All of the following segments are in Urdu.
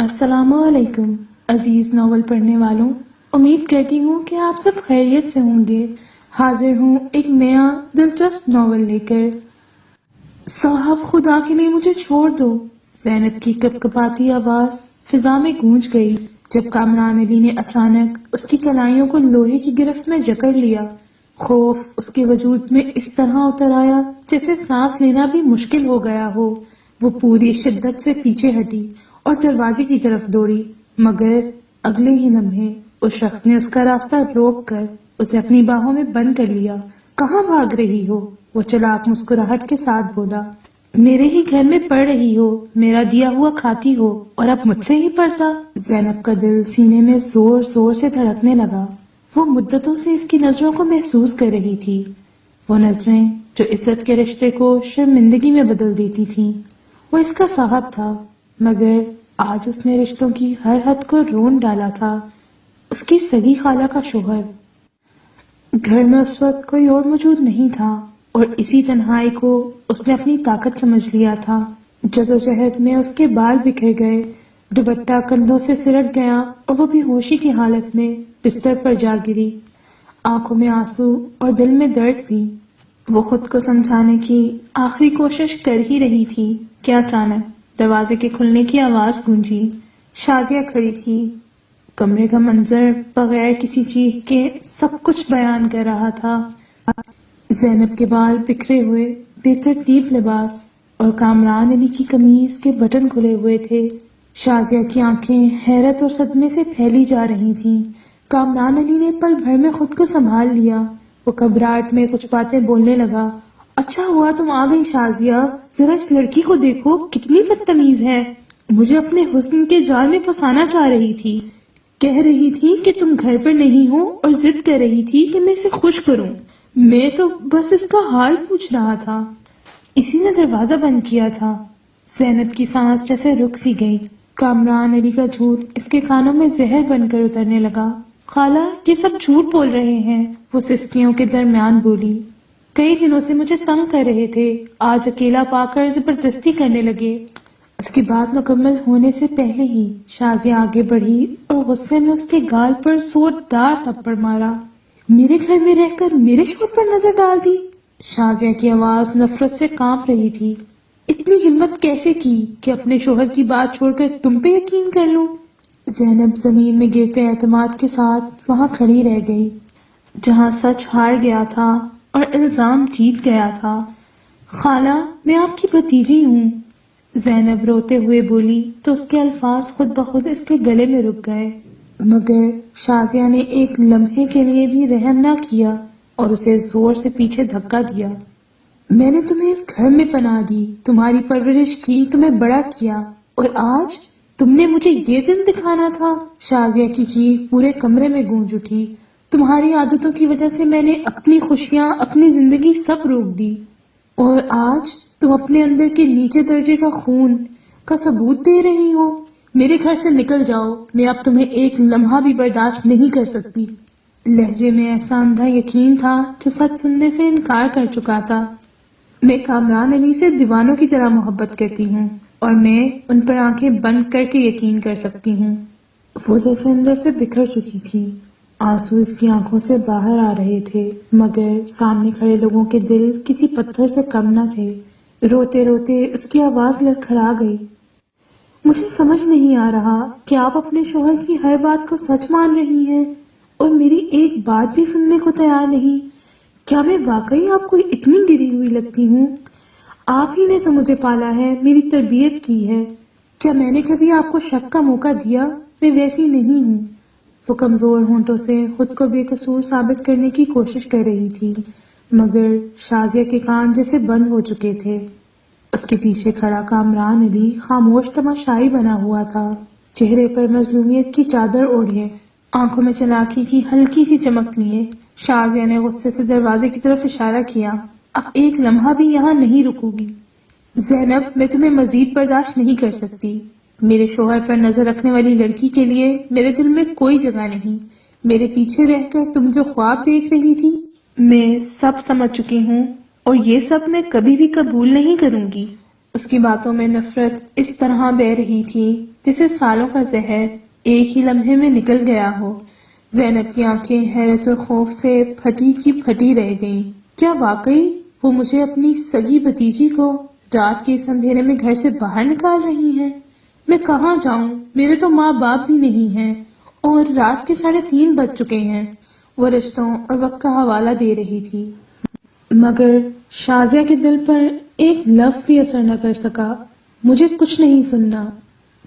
السلام علیکم عزیز ناول پڑھنے والوں، امید کرتی ہوں کہ آپ سب خیریت سے ہوں گے۔ حاضر ہوں ایک نیا دلچسپ ناول لے کر۔ صاحب خدا کے لیے مجھے چھوڑ دو، زینب کی کپکپاتی آواز فضا میں گونج گئی جب کامران علی نے اچانک اس کی کلائیوں کو لوہے کی گرفت میں جکڑ لیا۔ خوف اس کے وجود میں اس طرح اتر آیا جیسے سانس لینا بھی مشکل ہو گیا ہو۔ وہ پوری شدت سے پیچھے ہٹی اور دروازے کی طرف دوڑی، مگر اگلے ہی لمحے اس شخص نے اس کا راستہ روک کر اسے اپنی باہوں میں بند کر لیا۔ کہاں بھاگ رہی ہو؟ وہ چلاک مسکراہٹ کے ساتھ بولا۔ میرے ہی گھر میں پڑ رہی ہو، میرا دیا ہوا کھاتی ہو اور اب مجھ سے ہی پڑتا۔ زینب کا دل سینے میں زور زور سے دھڑکنے لگا۔ وہ مدتوں سے اس کی نظروں کو محسوس کر رہی تھی، وہ نظریں جو عزت کے رشتے کو شرمندگی میں بدل دیتی تھیں۔ وہ اس کا صاحب تھا، مگر آج اس نے رشتوں کی ہر حد کو رون ڈالا تھا۔ اس کی سگی خالہ کا شوہر۔ گھر میں اس وقت کوئی اور موجود نہیں تھا اور اسی تنہائی کو اس نے اپنی طاقت سمجھ لیا تھا۔ جدوجہد میں اس کے بال بکھر گئے، دوپٹہ کندھوں سے سرک گیا اور وہ بے ہوشی کی حالت میں بستر پر جا گری۔ آنکھوں میں آنسو اور دل میں درد بھی۔ وہ خود کو سمجھانے کی آخری کوشش کر ہی رہی تھی کہ اچانک دروازے کے کھلنے کی آواز گونجی۔ شازیہ کھڑی تھی۔ کمرے کا منظر بغیر کسی چیز کے سب کچھ بیان کر رہا تھا۔ زینب کے بال بکھرے ہوئے، بے ترتیب لباس اور کامران علی کی قمیض کے بٹن کھلے ہوئے تھے۔ شازیہ کی آنکھیں حیرت اور صدمے سے پھیلی جا رہی تھیں۔ کامران علی نے پل بھر میں خود کو سنبھال لیا۔ وہ گھبراہٹ میں کچھ باتیں بولنے لگا۔ اچھا ہوا تم آ گئی شازیہ، ذرا اس لڑکی کو دیکھو کتنی بدتمیز ہے، مجھے اپنے حسن کے جال میں پھنسانا چاہ رہی تھی، کہہ رہی تھی کہ تم گھر پر نہیں ہو اور ضد کر رہی تھی کہ میں اسے خوش کروں۔ میں تو بس اس کا حال پوچھ رہا تھا، اسی نے دروازہ بند کیا تھا۔ زینب کی سانس جیسے رک سی گئی۔ کامران علی کا جھوٹ اس کے کانوں میں زہر بن کر اترنے لگا۔ خالہ یہ سب جھوٹ بول رہے ہیں، وہ سسکیوں کے درمیان بولی۔ کئی دنوں سے مجھے تنگ کر رہے تھے، آج اکیلا پا کر زبردستی کرنے لگے۔ اس کی بات مکمل ہونے سے پہلے ہی شازیہ آگے بڑھی اور غصے میں اس کے گال پر زوردار تھپڑ مارا۔ میرے گھر میں رہ کر میرے شوہر پر نظر ڈال دی؟ شازیہ کی آواز نفرت سے کانپ رہی تھی۔ اتنی ہمت کیسے کی کہ اپنے شوہر کی بات چھوڑ کر تم پہ یقین کر لوں؟ زینب زمین میں گرتے اعتماد کے ساتھ وہاں کھڑی رہ گئی، جہاں سچ ہار گیا تھا اور الزام جیت گیا تھا۔ خالہ میں آپ کی بھتیجی ہوں، زینب روتے ہوئے بولی تو اس کے الفاظ خود بخود اس کے گلے میں رک گئے، مگر شازیہ نے ایک لمحے کے لیے بھی رحم نہ کیا اور اسے زور سے پیچھے دھکا دیا۔ میں نے تمہیں اس گھر میں پناہ دی، تمہاری پرورش کی، تمہیں بڑا کیا، اور آج تم نے مجھے یہ دن دکھانا تھا؟ شازیہ کی چیخ پورے کمرے میں گونج اٹھی۔ تمہاری عادتوں کی وجہ سے میں نے اپنی خوشیاں، اپنی زندگی سب روک دی، اور آج تم اپنے اندر کے نیچے درجے کا خون کا ثبوت دے رہی ہو۔ میرے گھر سے نکل جاؤ، میں اب تمہیں ایک لمحہ بھی برداشت نہیں کر سکتی۔ لہجے میں ایسا اندھا یقین تھا جو سچ سننے سے انکار کر چکا تھا۔ میں کامران علی سے دیوانوں کی طرح محبت کرتی ہوں اور میں ان پر آنکھیں بند کر کے یقین کر سکتی ہوں۔ وہ جیسے اندر سے بکھر چکی تھی، آنسو اس کی آنکھوں سے باہر آ رہے تھے، مگر سامنے کھڑے لوگوں کے دل کسی پتھر سے کم نہ تھے۔ روتے روتے اس کی آواز لڑکھڑا گئی۔ مجھے سمجھ نہیں آ رہا کہ آپ اپنے شوہر کی ہر بات کو سچ مان رہی ہیں اور میری ایک بات بھی سننے کو تیار نہیں۔ کیا میں واقعی آپ کو اتنی گری ہوئی لگتی ہوں؟ آپ ہی نے تو مجھے پالا ہے، میری تربیت کی ہے۔ کیا میں نے کبھی آپ کو شک کا موقع دیا؟ میں ویسی نہیں ہوں۔ وہ کمزور ہونٹوں سے خود کو بے قصور ثابت کرنے کی کوشش کر رہی تھی، مگر شازیہ کے کان جیسے بند ہو چکے تھے۔ اس کے پیچھے کھڑا کامران علی خاموش تماشائی بنا ہوا تھا، چہرے پر مظلومیت کی چادر اوڑھے، آنکھوں میں چلاکی کی ہلکی سی چمک لیے۔ شازیہ نے غصے سے دروازے کی طرف اشارہ کیا۔ اب ایک لمحہ بھی یہاں نہیں رکوں گی۔ زینب میں تمہیں مزید برداشت نہیں کر سکتی۔ میرے شوہر پر نظر رکھنے والی لڑکی کے لیے میرے دل میں کوئی جگہ نہیں۔ میرے پیچھے رہ کر تم جو خواب دیکھ رہی تھی، میں سب سمجھ چکی ہوں اور یہ سب میں کبھی بھی قبول نہیں کروں گی۔ اس کی باتوں میں نفرت اس طرح بہہ رہی تھی جسے سالوں کا زہر ایک ہی لمحے میں نکل گیا ہو۔ زینب کی آنکھیں حیرت اور خوف سے پھٹی کی پھٹی رہ گئیں۔ کیا واقعی وہ مجھے اپنی سگی بھتیجی کو رات کے اس اندھیرے میں گھر سے باہر نکال رہی ہیں؟ میں کہاں جاؤں؟ میرے تو ماں باپ بھی نہیں ہیں اور رات کے 3:30 بج چکے ہیں۔ وہ رشتوں اور وقت کا حوالہ دے رہی تھی، مگر شازیہ کے دل پر ایک لفظ بھی اثر نہ کر سکا۔ مجھے کچھ نہیں سننا۔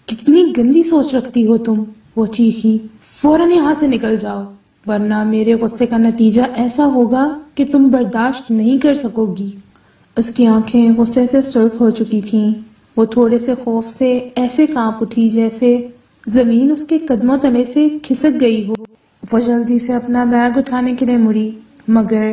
کتنی گندی سوچ رکھتی ہو تم، وہ چیخی۔ فوراً یہاں سے نکل جاؤ، ورنہ میرے غصے کا نتیجہ ایسا ہوگا کہ تم برداشت نہیں کر سکو گی۔ اس کی آنکھیں غصے سے سرخ ہو چکی تھیں۔ وہ تھوڑے سے خوف سے ایسے کانپ اٹھی جیسے زمین اس کے قدموں تلے سے کھسک گئی ہو۔ وہ جلدی سے اپنا بیگ اٹھانے کے لیے مڑی، مگر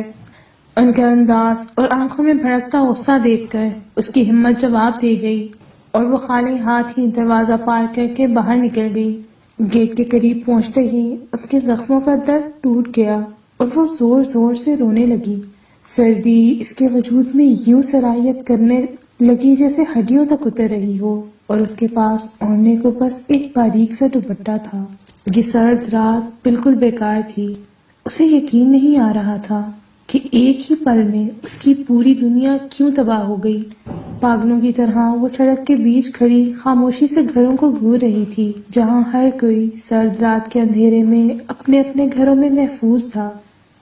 ان کا انداز اور آنکھوں میں بھڑکتا غصہ دیکھ کر اس کی ہمت جواب دے گئی اور وہ خالی ہاتھ ہی دروازہ پار کر کے باہر نکل گئی۔ گیٹ کے قریب پہنچتے ہی اس کے زخموں کا درد ٹوٹ گیا اور وہ زور زور سے رونے لگی۔ سردی اس کے وجود میں یوں سرایت کرنے لگی جیسے ہڈیوں تک اتر رہی ہو، اور اس کے پاس اوڑھنے کو بس ایک باریک سا دوپٹہ تھا۔ یہ سرد رات بالکل بیکار تھی۔ اسے یقین نہیں آ رہا تھا کہ ایک ہی پل میں اس کی پوری دنیا کیوں تباہ ہو گئی۔ پاگلوں کی طرح وہ سڑک کے بیچ کھڑی خاموشی سے گھروں کو گھور رہی تھی، جہاں ہر کوئی سرد رات کے اندھیرے میں اپنے اپنے گھروں میں محفوظ تھا۔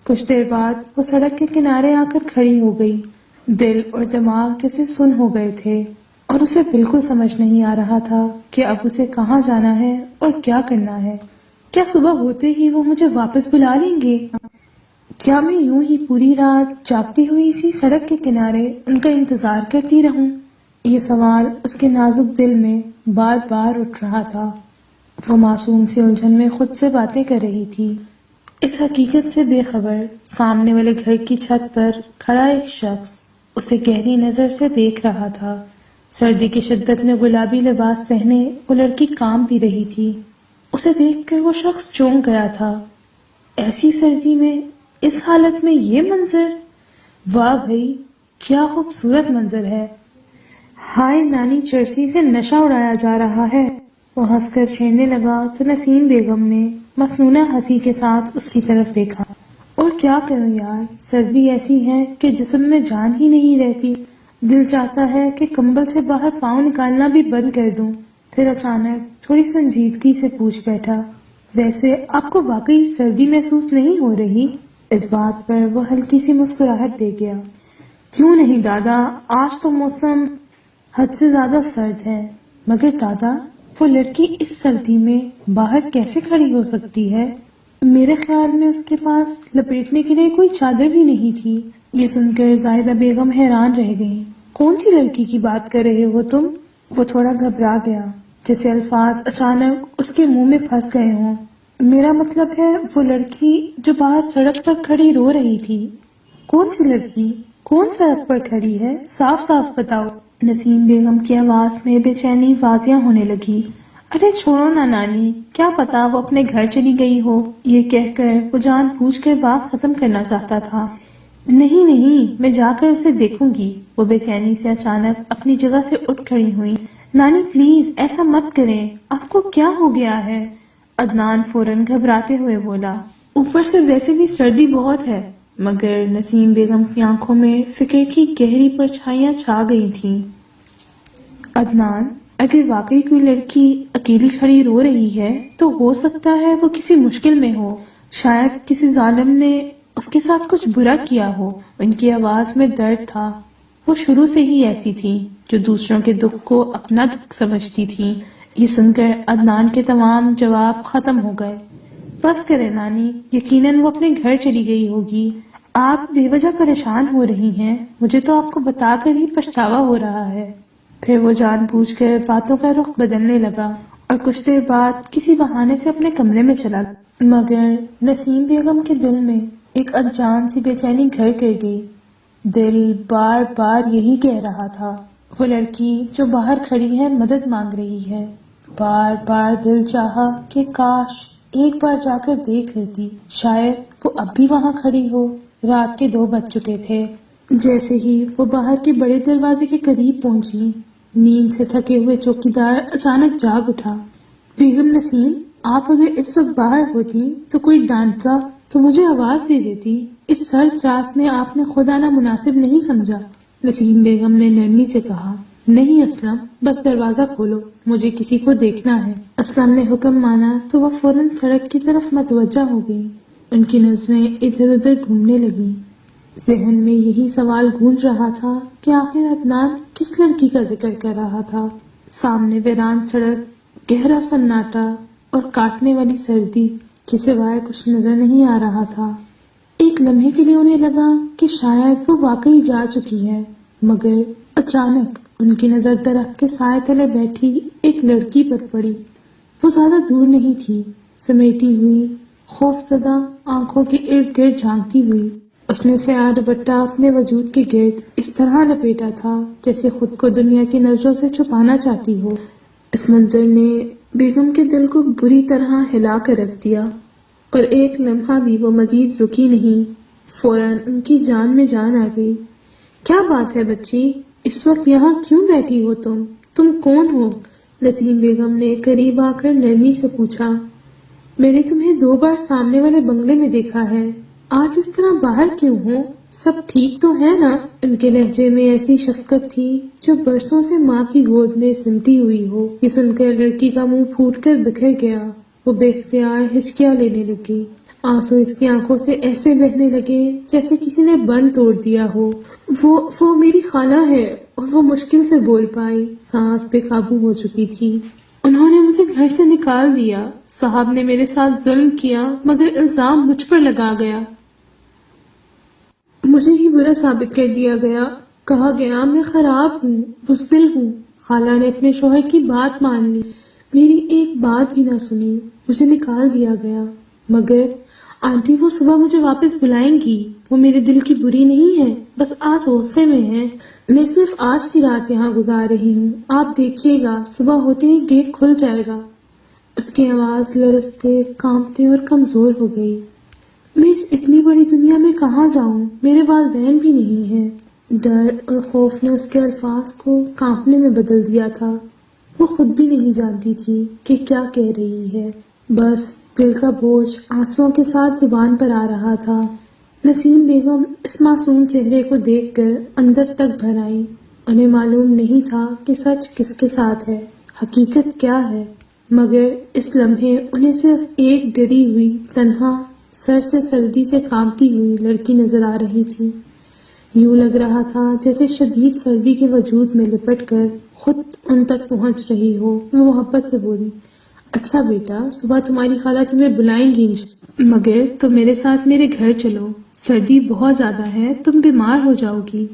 کچھ دیر بعد وہ سڑک کے کنارے آ کر کھڑی ہو گئی۔ دل اور دماغ جیسے سن ہو گئے تھے اور اسے بالکل سمجھ نہیں آ رہا تھا کہ اب اسے کہاں جانا ہے اور کیا کرنا ہے۔ کیا صبح ہوتے ہی وہ مجھے واپس بلا لیں گے؟ کیا میں یوں ہی پوری رات جاگتی ہوئی اسی سڑک کے کنارے ان کا انتظار کرتی رہوں؟ یہ سوال اس کے نازک دل میں بار بار اٹھ رہا تھا۔ وہ معصوم سی الجھن میں خود سے باتیں کر رہی تھی، اس حقیقت سے بے خبر سامنے والے گھر کی چھت پر کھڑا ایک شخص اسے گہری نظر سے دیکھ رہا تھا۔ سردی کی شدت میں گلابی لباس پہنے وہ لڑکی کانپ بھی رہی تھی۔ اسے دیکھ کر وہ شخص چونک گیا تھا۔ ایسی سردی میں اس حالت میں یہ منظر! واہ بھئی، کیا خوبصورت منظر ہے! ہائے نانی چرسی سے نشہ اڑایا جا رہا ہے۔ وہ ہنس کر چھیڑنے لگا تو نسیم بیگم نے مسنونہ ہنسی کے ساتھ اس کی طرف دیکھا۔ اور کیا کروں یار، سردی ایسی ہے کہ جسم میں جان ہی نہیں رہتی۔ دل چاہتا ہے کہ کمبل سے باہر پاؤں نکالنا بھی بند کر دوں۔ پھر اچانک تھوڑی سنجیدگی سے پوچھ بیٹھا، ویسے آپ کو واقعی سردی محسوس نہیں ہو رہی؟ اس بات پر وہ ہلکی سی مسکراہٹ دے گیا۔ کیوں نہیں دادا، آج تو موسم حد سے زیادہ سرد ہے۔ مگر دادا، وہ لڑکی اس سردی میں باہر کیسے کھڑی ہو سکتی ہے؟ میرے خیال میں اس کے پاس لپیٹنے کے لیے کوئی چادر بھی نہیں تھی۔ یہ سن کر زاہدہ بیگم حیران رہ گئیں۔ کون سی لڑکی کی بات کر رہے ہو تم؟ وہ تھوڑا گھبرا گیا، جیسے الفاظ اچانک اس کے منہ میں پھنس گئے ہوں۔ میرا مطلب ہے وہ لڑکی جو باہر سڑک پر کھڑی رو رہی تھی۔ کون سی لڑکی؟ کون سڑک پر کھڑی ہے؟ صاف صاف بتاؤ۔ نسیم بیگم کی آواز میں بے چینی واضح ہونے لگی۔ ارے چھوڑو نا نانی، کیا پتا وہ اپنے گھر چلی گئی ہو۔ یہ کہہ کر وہ جان بوجھ کر بات ختم کرنا چاہتا تھا۔ نہیں نہیں، میں جا کر اسے دیکھوں گی۔ وہ بے چینی سے اچانک اپنی جگہ سے اٹھ کھڑی ہوئی۔ نانی پلیز ایسا مت کریں، آپ کو کیا ہو گیا ہے؟ عدنان فوراً گھبراتے ہوئے بولا۔ اوپر سے ویسے بھی سردی بہت ہے۔ مگر نسیم بیگم کی آنکھوں میں فکر کی گہری پرچھائیاں چھا گئی تھیں۔ عدنان، اگر واقعی کوئی لڑکی اکیلی کھڑی رو رہی ہے تو ہو سکتا ہے وہ کسی مشکل میں ہو۔ شاید کسی ظالم نے اس کے ساتھ کچھ برا کیا ہو۔ ان کی آواز میں درد تھا۔ وہ شروع سے ہی ایسی تھی جو دوسروں کے دکھ کو اپنا دکھ سمجھتی تھی۔ یہ سن کر عدنان کے تمام جواب ختم ہو گئے۔ بس کرے نانی، یقیناً وہ اپنے گھر چلی گئی ہوگی۔ آپ بے وجہ پریشان ہو رہی ہیں، مجھے تو آپ کو بتا کر ہی پچھتاوا ہو رہا ہے۔ پھر وہ جان بوجھ کر باتوں کا رخ بدلنے لگا اور کچھ دیر بعد کسی بہانے سے اپنے کمرے میں چلا گیا۔ مگر نسیم بیگم کے دل میں ایک انجان سی بے چینی گھر کر گئی۔ دل بار بار یہی کہہ رہا تھا، وہ لڑکی جو باہر کھڑی ہے مدد مانگ رہی ہے۔ بار بار دل چاہا کہ کاش ایک بار جا کر دیکھ لیتی، شاید وہ اب بھی وہاں کھڑی ہو۔ رات کے 2 بج چکے تھے۔ جیسے ہی وہ باہر کے بڑے دروازے کے قریب پہنچی، نیند سے تھکے ہوئے چوکیدار اچانک جاگ اٹھا۔ بیگم نسیم، آپ اگر اس وقت باہر ہوتی تو کوئی ڈانٹتا تو مجھے آواز دے دیتی۔ اس سرد رات میں آپ نے خود آنا مناسب نہیں سمجھا۔ نسیم بیگم نے نرمی سے کہا، نہیں اسلم، بس دروازہ کھولو، مجھے کسی کو دیکھنا ہے۔ اسلم نے حکم مانا تو وہ فوراً سڑک کی طرف متوجہ ہو گئی۔ ان کی نظریں ادھر ادھر گھومنے لگیں۔ ذہن میں یہی سوال گونج رہا تھا کہ آخر عدنان کس لڑکی کا ذکر کر رہا تھا۔ سامنے ویران سڑک، گہرا سناٹا اور کاٹنے والی سردی کے سوائے کچھ نظر نہیں آ رہا تھا۔ ایک لمحے کے لیے انہیں لگا کہ شاید وہ واقعی جا چکی ہے، مگر اچانک ان کی نظر درخت کے سائے تلے بیٹھی ایک لڑکی پر پڑی۔ وہ زیادہ دور نہیں تھی، سمیٹی ہوئی، خوف زدہ آنکھوں کے ارد گرد جھانکتی ہوئی۔ اس نے سیاہ دوپٹہ اپنے وجود کے گرد اس طرح لپیٹا تھا جیسے خود کو دنیا کی نظروں سے چھپانا چاہتی ہو۔ اس منظر نے بیگم کے دل کو بری طرح ہلا کر رکھ دیا، اور ایک لمحہ بھی وہ مزید رکی نہیں۔ فوراً ان کی جان میں جان آ گئی۔ کیا بات ہے بچی، اس وقت یہاں کیوں بیٹھی ہو تم کون ہو؟ نسیم بیگم نے قریب آ کر نرمی سے پوچھا۔ میں نے تمہیں 2 بار سامنے والے بنگلے میں دیکھا ہے، آج اس طرح باہر کیوں ہو؟ سب ٹھیک تو ہے نا؟ ان کے لہجے میں ایسی شفقت تھی جو برسوں سے ماں کی گود میں سمٹی ہوئی ہو۔ یہ سن کر لڑکی کا منہ پھوٹ کر بکھر گیا۔ وہ بے اختیار ہچکیاں لینے لگی۔ آنسو اس کی آنکھوں سے ایسے بہنے لگے جیسے کسی نے بند توڑ دیا ہو۔ وہ میری خالہ ہے، اور وہ مشکل سے بول پائی، سانس بے قابو ہو چکی تھی۔ انہوں نے مجھے گھر سے نکال دیا، صاحب نے میرے ساتھ ظلم کیا، مگر الزام مجھ پر لگا گیا۔ مجھے ہی برا ثابت کر دیا گیا، کہا گیا میں خراب ہوں، بزدل ہوں۔ خالہ نے اپنے شوہر کی بات مان لی، میری ایک بات بھی نہ سنی، مجھے نکال دیا گیا۔ مگر آنٹی وہ صبح مجھے واپس بلائیں گی، وہ میرے دل کی بری نہیں ہے، بس آج غصے میں ہے۔ میں صرف آج کی رات یہاں گزار رہی ہوں، آپ دیکھیے گا صبح ہوتے ہی گیٹ کھل جائے گا۔ اس کی آواز لرزتے، کانپتے اور کمزور ہو گئی۔ میں اس اتنی بڑی دنیا میں کہاں جاؤں؟ میرے والدین بھی نہیں ہیں۔ ڈر اور خوف نے اس کے الفاظ کو کانپنے میں بدل دیا تھا۔ وہ خود بھی نہیں جانتی تھی کہ کیا کہہ رہی ہے، بس دل کا بوجھ آنسوؤں کے ساتھ زبان پر آ رہا تھا۔ نسیم بیگم اس معصوم چہرے کو دیکھ کر اندر تک بھر آئیں۔ انہیں معلوم نہیں تھا کہ سچ کس کے ساتھ ہے، حقیقت کیا ہے، مگر اس لمحے انہیں صرف ایک ڈری ہوئی، تنہا، سر سے سردی سے کانپتی ہوئی لڑکی نظر آ رہی تھی۔ یوں لگ رہا تھا جیسے شدید سردی کے وجود میں لپٹ کر خود ان تک پہنچ رہی ہو۔ وہ محبت سے بولی، اچھا بیٹا، صبح تمہاری خالہ تمہیں بلائیں گی، مگر تم میرے ساتھ میرے گھر چلو، سردی بہت زیادہ ہے، تم بیمار ہو جاؤ گی۔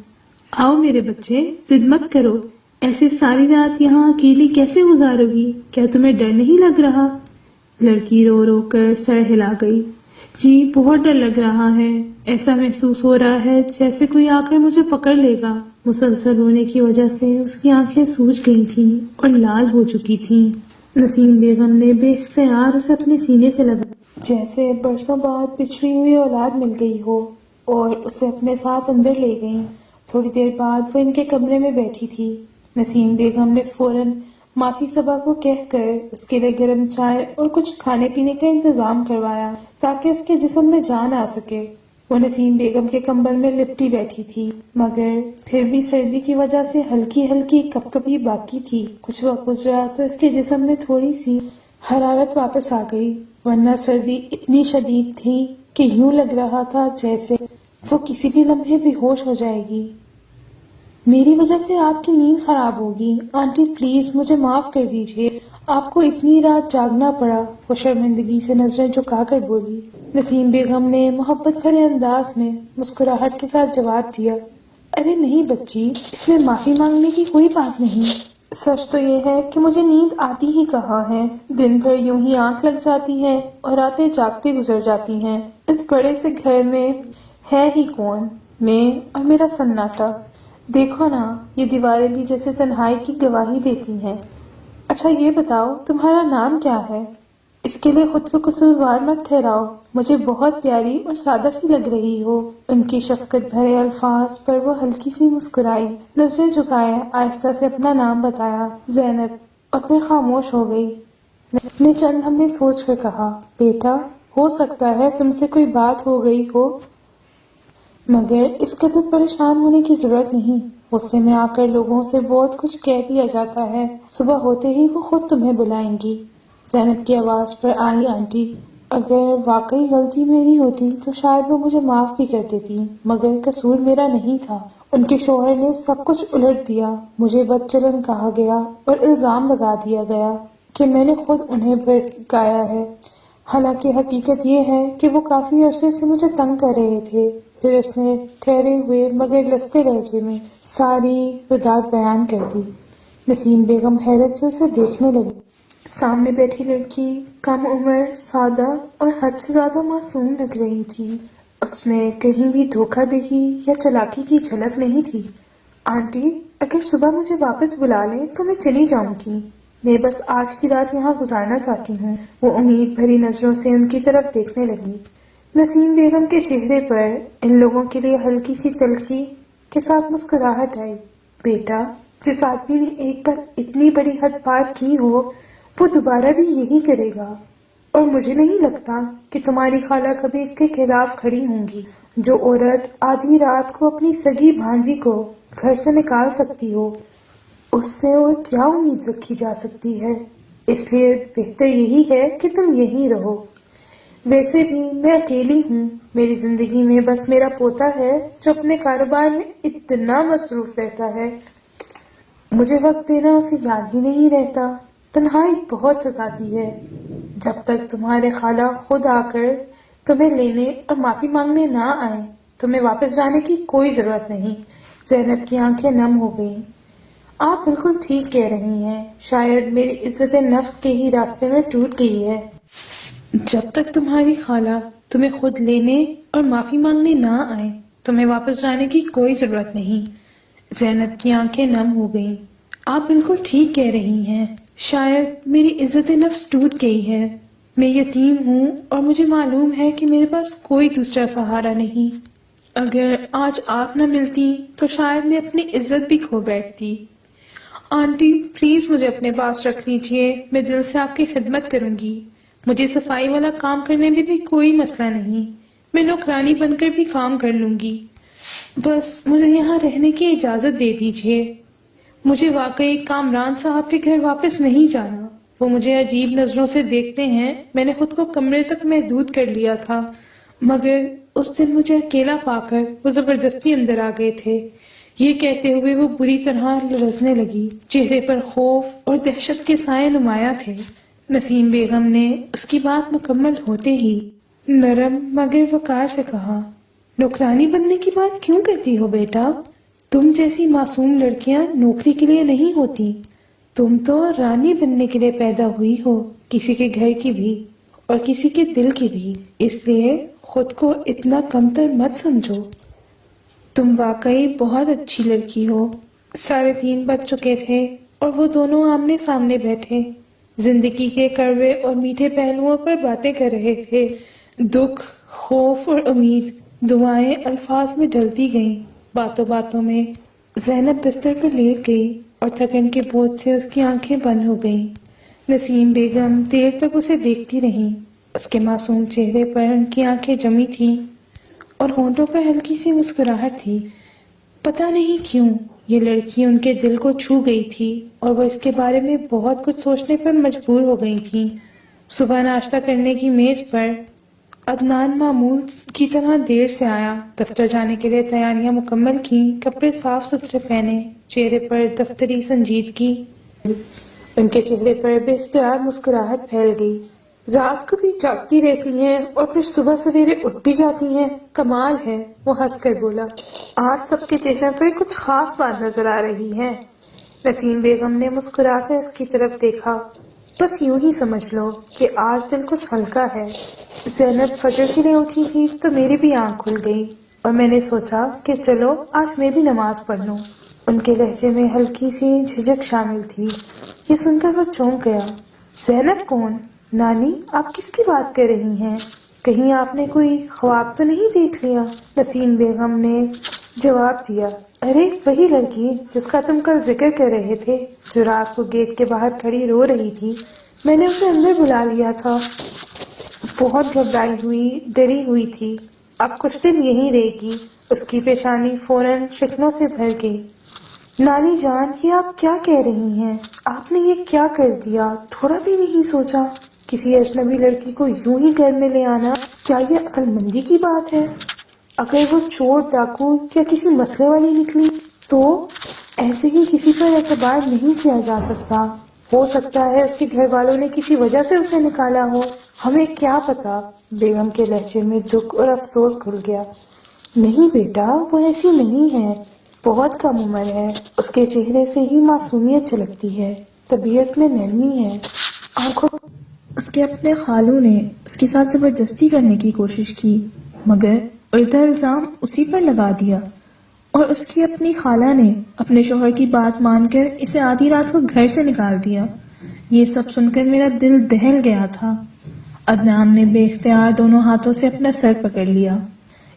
آؤ میرے بچے، ضد مت کرو، ایسے ساری رات یہاں اکیلی کیسے گزارو گی؟ کیا تمہیں ڈر نہیں لگ رہا؟ لڑکی رو رو کر سر ہلا گئی۔ جی بہت ڈر لگ رہا ہے، ایسا محسوس ہو رہا ہے جیسے کوئی آ کر مجھے پکڑ لے گا۔ مسلسل رونے کی وجہ سے اس کی آنکھیں سوج گئی تھیں اور لال ہو چکی تھیں۔ نسیم بیگم نے بے اختیار اسے اپنے سینے سے لگا، جیسے برسوں بعد بچھڑی ہوئی اولاد مل گئی ہو، اور اسے اپنے ساتھ اندر لے گئیں۔ تھوڑی دیر بعد وہ ان کے کمرے میں بیٹھی تھی۔ نسیم بیگم نے فوراً ماسی صبا کو کہہ کر اس کے لیے گرم چائے اور کچھ کھانے پینے کا انتظام کروایا تاکہ اس کے جسم میں جان آ سکے۔ وہ نسیم بیگم کے کمبل میں لپٹی بیٹھی تھی، مگر پھر بھی سردی کی وجہ سے ہلکی ہلکی کپ کپی باقی تھی۔ کچھ وقت گزرا تو اس کے جسم میں تھوڑی سی حرارت واپس آ گئی، ورنہ سردی اتنی شدید تھی کہ یوں لگ رہا تھا جیسے وہ کسی بھی لمحے بے ہوش ہو جائے گی۔ میری وجہ سے آپ کی نیند خراب ہوگی، آنٹی پلیز مجھے معاف کر دیجیے، آپ کو اتنی رات جاگنا پڑا، وہ شرمندگی سے نظریں جھکا کر بولی۔ نسیم بیگم نے محبت بھرے انداز میں مسکراہٹ کے ساتھ جواب دیا، ارے نہیں بچی، اس میں معافی مانگنے کی کوئی بات نہیں۔ سچ تو یہ ہے کہ مجھے نیند آتی ہی کہاں ہے، دن بھر یوں ہی آنکھ لگ جاتی ہے اور راتیں جاگتے گزر جاتی ہیں۔ اس بڑے سے گھر میں ہے ہی کون، میں اور میرا سناٹا۔ دیکھو نا، یہ دیواریں بھی جیسے تنہائی کی گواہی دیتی ہیں۔ اچھا یہ بتاؤ تمہارا نام کیا ہے؟ اس کے لیے خود کو قصوروار مت ٹھہراؤ، مجھے بہت پیاری اور سادہ سی لگ رہی ہو۔ ان کی شفقت بھرے الفاظ پر وہ ہلکی سی مسکرائی، نظریں جھکائے آہستہ سے اپنا نام بتایا، زینب، اور پھر خاموش ہو گئی۔ نے چند ہم نے سوچ کر کہا، بیٹا، ہو سکتا ہے تم سے کوئی بات ہو گئی ہو، مگر اس قدر پریشان ہونے کی ضرورت نہیں۔ غصے میں آ کر لوگوں سے بہت کچھ کہہ دیا جاتا ہے، صبح ہوتے ہی وہ خود تمہیں بلائیں گی۔ زینب کی آواز پر آئی آنٹی، اگر واقعی غلطی میری ہوتی تو شاید وہ مجھے معاف بھی کر دیتی، مگر قصور میرا نہیں تھا۔ ان کے شوہر نے سب کچھ الٹ دیا، مجھے بد چلن کہا گیا اور الزام لگا دیا گیا کہ میں نے خود انہیں بھڑکایا ہے، حالانکہ حقیقت یہ ہے کہ وہ کافی عرصے سے مجھے تنگ کر رہے تھے۔ پھر اس نے ٹھہرے ہوئے مگر لستے لہجے میں ساری وضاحت بیان کر دی۔ نسیم بیگم حیرت سے اسے دیکھنے لگی۔ سامنے بیٹھی لڑکی کم عمر، سادہ اور حد سے زیادہ معصوم لگ رہی تھی۔ اس میں کہیں بھی دھوکہ دہی یا چالاکی کی جھلک نہیں تھی۔ آنٹی، اگر صبح مجھے واپس بلا لیں تو میں چلی جاؤں گی، میں بس آج کی رات یہاں گزارنا چاہتی ہوں۔ وہ امید بھری نظروں سے ان کی طرف دیکھنے لگی۔ نسیم بیگم کے چہرے پر ان لوگوں کے لیے ہلکی سی تلخی کے ساتھ مسکراہٹ آئی۔ بیٹا، جس آدمی نے ایک بار اتنی بڑی حد پار کی ہو وہ دوبارہ بھی یہی کرے گا، اور مجھے نہیں لگتا کہ تمہاری خالہ کبھی اس کے خلاف کھڑی ہوں گی۔ جو عورت آدھی رات کو اپنی سگی بھانجی کو گھر سے نکال سکتی ہو، اس سے اور کیا امید رکھی جا سکتی ہے؟ اس لیے بہتر یہی ہے کہ تم یہیں رہو۔ ویسے بھی میں اکیلی ہوں، میری زندگی میں بس میرا پوتا ہے جو اپنے کاروبار میں اتنا مصروف رہتا ہے، مجھے وقت دینا اسے یاد ہی نہیں رہتا۔ تنہائی بہت ستاتی ہے۔ جب تک تمہارے خالہ خود آ کر تمہیں لینے اور معافی مانگنے نہ آئیں، تمہیں واپس جانے کی کوئی ضرورت نہیں۔ زینب کی آنکھیں نم ہو گئیں۔ آپ بالکل ٹھیک کہہ رہی ہیں، شاید میری عزت نفس کے ہی راستے میں ٹوٹ گئی ہے۔ جب تک تمہاری خالہ تمہیں خود لینے اور معافی مانگنے نہ آئیں، تمہیں واپس جانے کی کوئی ضرورت نہیں۔ زینب کی آنکھیں نم ہو گئیں۔ آپ بالکل ٹھیک کہہ رہی ہیں، شاید میری عزت نفس ٹوٹ گئی ہے۔ میں یتیم ہوں اور مجھے معلوم ہے کہ میرے پاس کوئی دوسرا سہارا نہیں۔ اگر آج آپ نہ ملتی تو شاید میں اپنی عزت بھی کھو بیٹھتی۔ آنٹی، پلیز مجھے اپنے پاس رکھ لیجئے، میں دل سے آپ کی خدمت کروں گی۔ مجھے صفائی والا کام کرنے میں بھی کوئی مسئلہ نہیں، میں نوکرانی بن کر بھی کام کر لوں گی، بس مجھے یہاں رہنے کی اجازت دے دیجئے۔ مجھے واقعی کامران صاحب کے گھر واپس نہیں جانا، وہ مجھے عجیب نظروں سے دیکھتے ہیں، میں نے خود کو کمرے تک محدود کر لیا تھا، مگر اس دن مجھے اکیلا پا کر وہ زبردستی اندر آ گئے تھے۔ یہ کہتے ہوئے وہ بری طرح لرزنے لگی، چہرے پر خوف اور دہشت کے سائے نمایاں تھے۔ نسیم بیگم نے اس کی بات مکمل ہوتے ہی نرم مگر وقار سے کہا، نوکرانی بننے کی بات کیوں کرتی ہو بیٹا؟ تم جیسی معصوم لڑکیاں نوکری کے لیے نہیں ہوتی، تم تو رانی بننے کے لیے پیدا ہوئی ہو، کسی کے گھر کی بھی اور کسی کے دل کی بھی، اس لیے خود کو اتنا کمتر مت سمجھو۔ تم واقعی بہت اچھی لڑکی ہو۔ 3:30 بج چکے تھے اور وہ دونوں آمنے سامنے بیٹھے زندگی کے کڑوے اور میٹھے پہلوؤں پر باتیں کر رہے تھے۔ دکھ، خوف اور امید، دعائیں الفاظ میں ڈلتی گئیں۔ باتوں باتوں میں زینب بستر پر لیٹ گئی اور تھکن کے بوجھ سے اس کی آنکھیں بند ہو گئیں۔ نسیم بیگم دیر تک اسے دیکھتی رہیں، اس کے معصوم چہرے پر ان کی آنکھیں جمی تھیں اور ہونٹوں پر ہلکی سی مسکراہٹ تھی۔ پتہ نہیں کیوں یہ لڑکی ان کے دل کو چھو گئی تھی اور وہ اس کے بارے میں بہت کچھ سوچنے پر مجبور ہو گئی تھیں۔ صبح ناشتہ کرنے کی میز پر عدنان معمول کی طرح دیر سے آیا، دفتر جانے کے لیے تیاریاں مکمل کیں، کپڑے صاف ستھرے پہنے، چہرے پر دفتری سنجیدگی۔ ان کے چہرے پر بے اختیار مسکراہٹ پھیل گئی۔ رات کو بھی جاگتی رہتی ہیں اور پھر صبح سویرے اٹھ بھی جاتی ہیں، کمال ہے، وہ ہنس کر بولا۔ آج سب کے چہرے پر کچھ خاص بات نظر آ رہی ہے۔ نسیم بیگم نے مسکرا کر اس کی طرف دیکھا۔ بس یوں ہی سمجھ لو کہ آج دل کچھ ہلکا ہے۔ زینب فجر کے لیے اٹھی تھی تو میری بھی آنکھ کھل گئی اور میں نے سوچا کہ چلو آج میں بھی نماز پڑھ لوں۔ ان کے لہجے میں ہلکی سی جھجک شامل تھی۔ یہ سن کر وہ چونک گیا۔ زینب کون؟ نانی آپ کس کی بات کر رہی ہیں؟ کہیں آپ نے کوئی خواب تو نہیں دیکھ لیا؟ نسیم بیگم نے جواب دیا، ارے وہی لڑکی جس کا تم کل ذکر کر رہے تھے، جو رات کو گیٹ کے باہر کھڑی رو رہی تھی، میں نے اسے اندر بلا لیا تھا۔ بہت گھبرائی ہوئی، ڈری ہوئی تھی، اب کچھ دن یہیں رہے گی۔ اس کی پیشانی فوراً شکنوں سے بھر گئی۔ نانی جان، یہ آپ کیا کہہ رہی ہیں؟ آپ نے یہ کیا کر دیا؟ تھوڑا بھی نہیں سوچا؟ کسی اجنبی لڑکی کو یوں ہی گھر میں لے آنا، کیا یہ عقل مندی کی بات ہے؟ اگر وہ چور، ڈاکو یا کسی مسئلے والی نکلی تو؟ ایسے ہی کسی پر اعتبار نہیں کیا جا سکتا۔ ہو سکتا ہے اس کے گھر والوں نے کسی وجہ سے اسے نکالا ہو، ہمیں کیا پتا؟ بیگم کے لہجے میں دکھ اور افسوس گھل گیا۔ نہیں بیٹا، وہ ایسی نہیں ہے، بہت کم عمر ہے، اس کے چہرے سے ہی معصومیت جھلکتی ہے، طبیعت میں نرمی ہے۔ آنکھوں اس کے اپنے خالوں نے اس کے ساتھ زبردستی کرنے کی کوشش کی، مگر الٹا الزام اسی پر لگا دیا، اور اس کی اپنی خالہ نے اپنے شوہر کی بات مان کر اسے آدھی رات کو گھر سے نکال دیا۔ یہ سب سن کر میرا دل دہل گیا تھا۔ عدنان نے بے اختیار دونوں ہاتھوں سے اپنا سر پکڑ لیا۔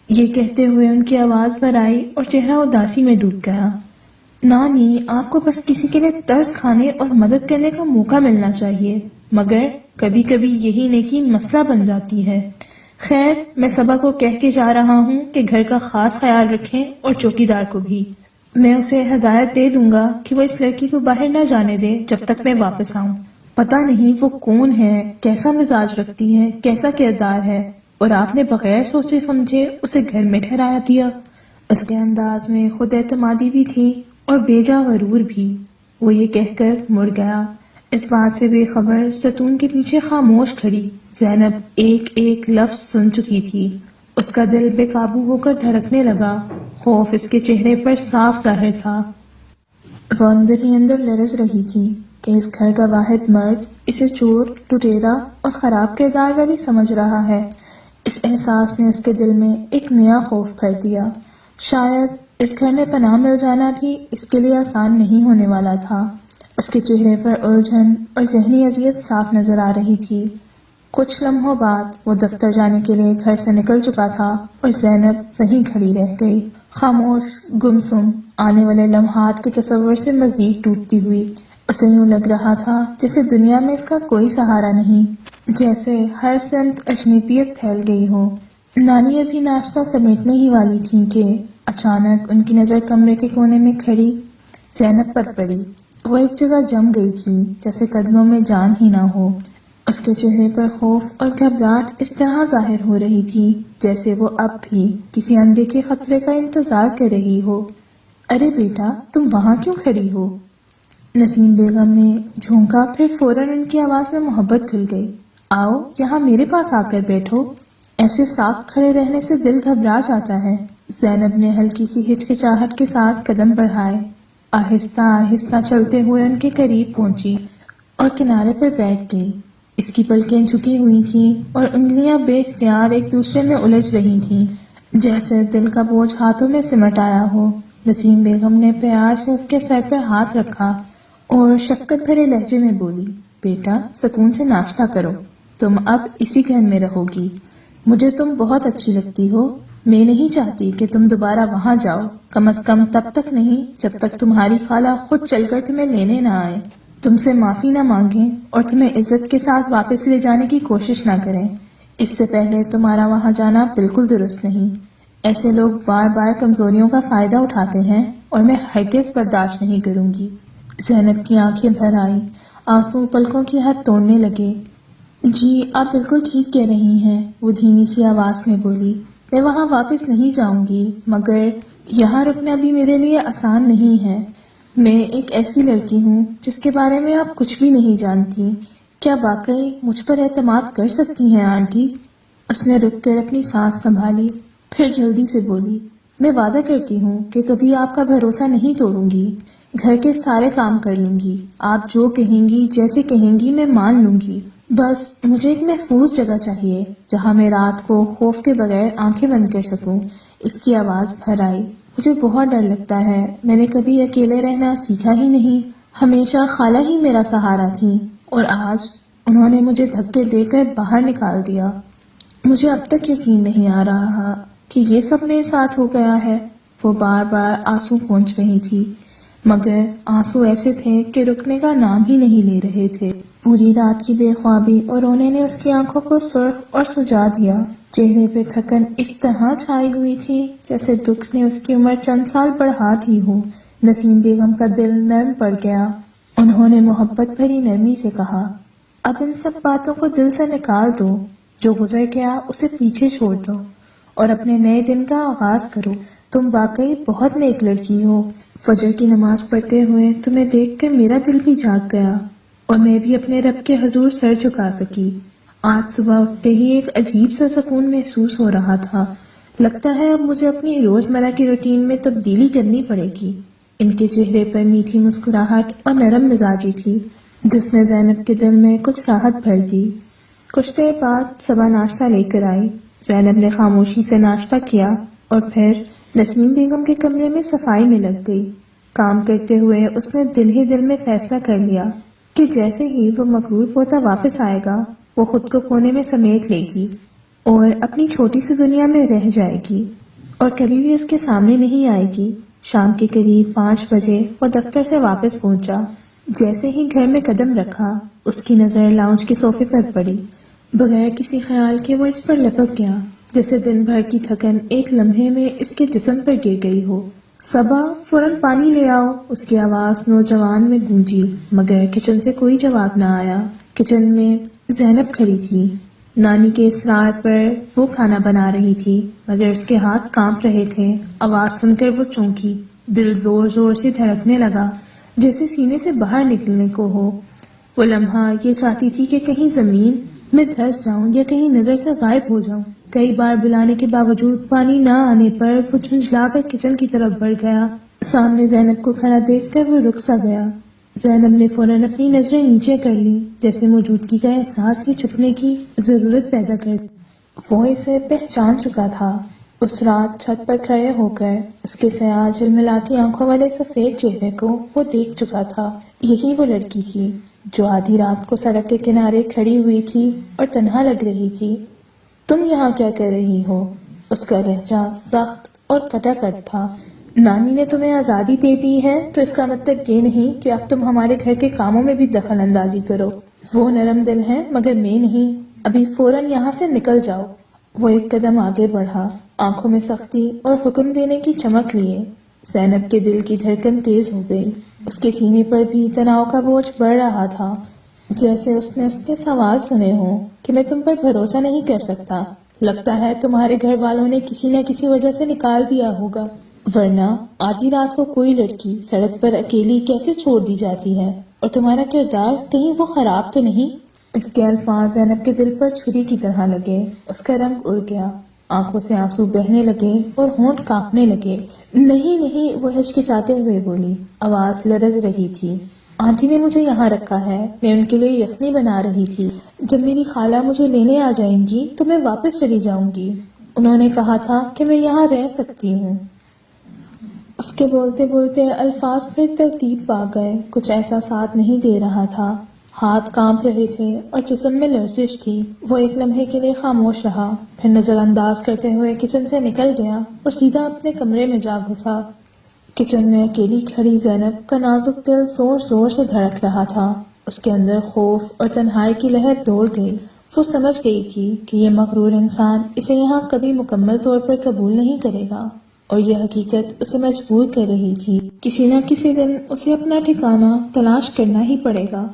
یہ کہتے ہوئے ان کی آواز بھر آئی اور چہرہ اداسی میں ڈوب گیا۔ نانی، آپ کو بس کسی کے لیے ترس کھانے اور مدد کرنے کا موقع ملنا چاہیے، مگر کبھی کبھی یہی نیکی مسئلہ بن جاتی ہے۔ خیر، میں صبا کو کہہ کے جا رہا ہوں کہ گھر کا خاص خیال رکھیں، اور چوکیدار کو بھی۔ میں اسے ہدایت دے دوں گا کہ وہ اس لڑکی کو باہر نہ جانے دے جب تک میں واپس آؤں۔ پتہ نہیں وہ کون ہے، کیسا مزاج رکھتی ہے، کیسا کردار ہے، اور آپ نے بغیر سوچے سمجھے اسے گھر میں ٹھہرایا دیا۔ اس کے انداز میں خود اعتمادی بھی تھی اور بیجا غرور بھی۔ وہ یہ کہہ کر مڑ گیا۔ اس بات سے بے خبر ستون کے پیچھے خاموش کھڑی زینب ایک ایک لفظ سن چکی تھی۔ اس کا دل بے قابو ہو کر دھڑکنے لگا، خوف اس کے چہرے پر صاف ظاہر تھا۔ وہ اندر ہی اندر لرز رہی تھی کہ اس گھر کا واحد مرد اسے چور، لٹیرا اور خراب کردار والی سمجھ رہا ہے۔ اس احساس نے اس کے دل میں ایک نیا خوف بھر دیا۔ شاید اس گھر میں پناہ مل جانا بھی اس کے لیے آسان نہیں ہونے والا تھا۔ اس کے چہرے پر الجھن اور ذہنی اذیت صاف نظر آ رہی تھی۔ کچھ لمحوں بعد وہ دفتر جانے کے لیے گھر سے نکل چکا تھا اور زینب وہیں کھڑی رہ گئی، خاموش، گمسم، آنے والے لمحات کے تصور سے مزید ٹوٹتی ہوئی۔ اسے یوں لگ رہا تھا جیسے دنیا میں اس کا کوئی سہارا نہیں، جیسے ہر سمت اجنبیت پھیل گئی ہو۔ نانی ابھی ناشتہ سمیٹنے ہی والی تھی کہ اچانک ان کی نظر کمرے کے کونے میں کھڑی زینب پر پڑی۔ وہ ایک جگہ جم گئی تھی جیسے قدموں میں جان ہی نہ ہو۔ اس کے چہرے پر خوف اور گھبراہٹ اس طرح ظاہر ہو رہی تھی جیسے وہ اب بھی کسی اندیکھے خطرے کا انتظار کر رہی ہو۔ ارے بیٹا، تم وہاں کیوں کھڑی ہو؟ نسیم بیگم نے جھونکا، پھر فوراً ان کی آواز میں محبت کھل گئی۔ آؤ یہاں میرے پاس آ کر بیٹھو۔ ایسے ساکت کھڑے رہنے سے دل گھبرا جاتا ہے۔ زینب نے ہلکی سی ہچکچاہٹ کے ساتھ قدم بڑھائے، آہستہ آہستہ چلتے ہوئے ان کے قریب پہنچی اور کنارے پر بیٹھ گئی۔ اس کی پلکیں جھکی ہوئی تھیں اور انگلیاں بے اختیار ایک دوسرے میں الجھ رہی تھیں، جیسے دل کا بوجھ ہاتھوں میں سمٹ آیا ہو۔ نسیم بیگم نے پیار سے اس کے سر پر ہاتھ رکھا اور شفقت بھرے لہجے میں بولی، بیٹا سکون سے ناشتہ کرو، تم اب اسی گھر میں رہو گی۔ مجھے تم بہت اچھی لگتی ہو، میں نہیں چاہتی کہ تم دوبارہ وہاں جاؤ، کم از کم تب تک نہیں جب تک تمہاری خالہ خود چل کر تمہیں لینے نہ آئے، تم سے معافی نہ مانگیں اور تمہیں عزت کے ساتھ واپس لے جانے کی کوشش نہ کریں۔ اس سے پہلے تمہارا وہاں جانا بالکل درست نہیں۔ ایسے لوگ بار بار کمزوریوں کا فائدہ اٹھاتے ہیں اور میں ہرگز برداشت نہیں کروں گی۔ زینب کی آنکھیں بھر آئیں، آنسو پلکوں کی حد توڑنے لگے۔ جی آپ بالکل ٹھیک کہہ رہی ہیں، وہ دھیمی سی آواز میں بولی، میں وہاں واپس نہیں جاؤں گی، مگر یہاں رکنا بھی میرے لیے آسان نہیں ہے۔ میں ایک ایسی لڑکی ہوں جس کے بارے میں آپ کچھ بھی نہیں جانتی۔ کیا واقعی مجھ پر اعتماد کر سکتی ہیں آنٹی؟ اس نے رک کر اپنی سانس سنبھالی، پھر جلدی سے بولی، میں وعدہ کرتی ہوں کہ کبھی آپ کا بھروسہ نہیں توڑوں گی، گھر کے سارے کام کر لوں گی، آپ جو کہیں گی جیسے کہیں گی میں مان لوں گی۔ بس مجھے ایک محفوظ جگہ چاہیے جہاں میں رات کو خوف کے بغیر آنکھیں بند کر سکوں۔ اس کی آواز بھر آئی، مجھے بہت ڈر لگتا ہے، میں نے کبھی اکیلے رہنا سیکھا ہی نہیں، ہمیشہ خالہ ہی میرا سہارا تھی، اور آج انہوں نے مجھے دھکے دے کر باہر نکال دیا۔ مجھے اب تک یقین نہیں آ رہا کہ یہ سب میرے ساتھ ہو گیا ہے۔ وہ بار بار آنسو پونچھ رہی تھی، مگر آنسو ایسے تھے کہ رکنے کا نام ہی نہیں لے رہے تھے۔ پوری رات کی بے خوابی اور رونے نے اس کی آنکھوں کو سرخ اور سجا دیا۔ چہرے پہ تھکن اس طرح چھائی ہوئی تھی جیسے دکھ نے اس کی عمر چند سال بڑھا دی ہو۔ نسیم بیگم کا دل نرم پڑ گیا۔ انہوں نے محبت بھری نرمی سے کہا، اب ان سب باتوں کو دل سے نکال دو، جو گزر گیا اسے پیچھے چھوڑ دو اور اپنے نئے دن کا آغاز کرو۔ تم واقعی بہت نیک لڑکی ہو۔ فجر کی نماز پڑھتے ہوئے تمہیں دیکھ کر میرا دل بھی جاگ گیا اور میں بھی اپنے رب کے حضور سر جھکا سکی۔ آج صبح اٹھتے ہی ایک عجیب سا سکون محسوس ہو رہا تھا۔ لگتا ہے اب مجھے اپنی روزمرہ کی روٹین میں تبدیلی کرنی پڑے گی۔ ان کے چہرے پر میٹھی مسکراہٹ اور نرم مزاجی تھی جس نے زینب کے دل میں کچھ راحت بھر دی۔ کچھ دیر بعد صبح ناشتہ لے کر آئی۔ زینب نے خاموشی سے ناشتہ کیا اور پھر نسیم بیگم کے کمرے میں صفائی میں لگ گئی۔ کام کرتے ہوئے اس نے دل ہی دل میں فیصلہ کر لیا کہ جیسے ہی وہ مغرور ہوتا واپس آئے گا وہ خود کو کونے میں سمیٹ لے گی اور اپنی چھوٹی سی دنیا میں رہ جائے گی اور کبھی بھی اس کے سامنے نہیں آئے گی۔ شام کے قریب 5 بجے وہ دفتر سے واپس پہنچا۔ جیسے ہی گھر میں قدم رکھا اس کی نظر لاؤنج کے صوفے پر پڑی۔ بغیر کسی خیال کے وہ اس پر لپک گیا جیسے دن بھر کی تھکن ایک لمحے میں اس کے جسم پر گر گئی ہو۔ صبا فوراً پانی لے آؤ، اس کی آواز نوجوان میں گونجی، مگر کچن سے کوئی جواب نہ آیا۔ کچن میں زینب کھڑی تھی۔ نانی کے اصرار پر وہ کھانا بنا رہی تھی مگر اس کے ہاتھ کانپ رہے تھے۔ آواز سن کر وہ چونکی، دل زور زور سے دھڑکنے لگا جیسے سینے سے باہر نکلنے کو ہو۔ وہ لمحہ یہ چاہتی تھی کہ کہیں زمین میں دھنس جاؤں یا کہیں نظر سے غائب ہو جاؤں۔ کئی بار بلانے کے باوجود پانی نہ آنے پر وہ جھنجھلا کر کچن کی طرف بڑھ گیا۔ سامنے زینب کو کھڑا دیکھ کر وہ رک سا گیا۔ زینب نے فوراً اپنی نظریں نیچے کر لی جیسے موجودگی کا احساس ہی چھپنے کی ضرورت پیدا کر دی۔ وہ اسے پہچان چکا تھا۔ اس رات چھت پر کھڑے ہو کر اس کے سیاہ جھلملاتی آنکھوں والے سفید چہرے کو وہ دیکھ چکا تھا۔ یہی وہ لڑکی تھی جو آدھی رات کو سڑک کے کنارے کھڑی ہوئی تھی اور تنہا لگ رہی تھی۔ تم یہاں کیا کر رہی ہو؟ اس کا لہجہ سخت اور کٹا کٹ تھا۔ نانی نے تمہیں آزادی دے دی ہے تو اس کا مطلب یہ نہیں کہ اب تم ہمارے گھر کے کاموں میں بھی دخل اندازی کرو۔ وہ نرم دل ہیں مگر میں نہیں۔ ابھی فوراً یہاں سے نکل جاؤ۔ وہ ایک قدم آگے بڑھا، آنکھوں میں سختی اور حکم دینے کی چمک لیے۔ زینب کے دل کی دھڑکن تیز ہو گئی۔ اس کے سینے پر بھی تناؤ کا بوجھ بڑھ رہا تھا، جیسے اس نے اس کے سوال سنے ہوں کہ میں تم پر بھروسہ نہیں کر سکتا۔ لگتا ہے تمہارے گھر والوں نے کسی نہ کسی وجہ سے نکال دیا ہوگا، ورنہ آدھی رات کو کوئی لڑکی سڑک پر اکیلی کیسے چھوڑ دی جاتی ہے؟ اور تمہارا کردار کہیں وہ خراب تو نہیں؟ اس کے الفاظ زینب کے دل پر چھری کی طرح لگے۔ اس کا رنگ اڑ گیا، آنکھوں سے آنسو بہنے لگے اور ہونٹ کانپنے لگے۔ نہیں نہیں، وہ ہچکچاتے ہوئے بولی، آواز لرز رہی تھی۔ آنٹی نے مجھے یہاں رکھا ہے، میں ان کے لیے یخنی بنا رہی تھی۔ جب میری خالہ مجھے لینے آ جائیں گی تو میں واپس چلی جاؤں گی۔ انہوں نے کہا تھا کہ میں یہاں رہ سکتی ہوں۔ اس کے بولتے بولتے الفاظ پھر ترتیب پا گئے، کچھ ایسا ساتھ نہیں دے رہا تھا۔ ہاتھ کانپ رہے تھے اور جسم میں لرزش تھی۔ وہ ایک لمحے کے لیے خاموش رہا، پھر نظر انداز کرتے ہوئے کچن سے نکل گیا اور سیدھا اپنے کمرے میں جا گھسا۔ کچن میں اکیلی کھڑی زینب کا نازک دل زور زور سے دھڑک رہا تھا۔ اس کے اندر خوف اور تنہائی کی لہر دوڑ گئی۔ وہ سمجھ گئی تھی کہ یہ مغرور انسان اسے یہاں کبھی مکمل طور پر قبول نہیں کرے گا، اور یہ حقیقت اسے مجبور کر رہی تھی۔ کسی نہ کسی دن اسے اپنا ٹھکانہ تلاش کرنا ہی پڑے گا۔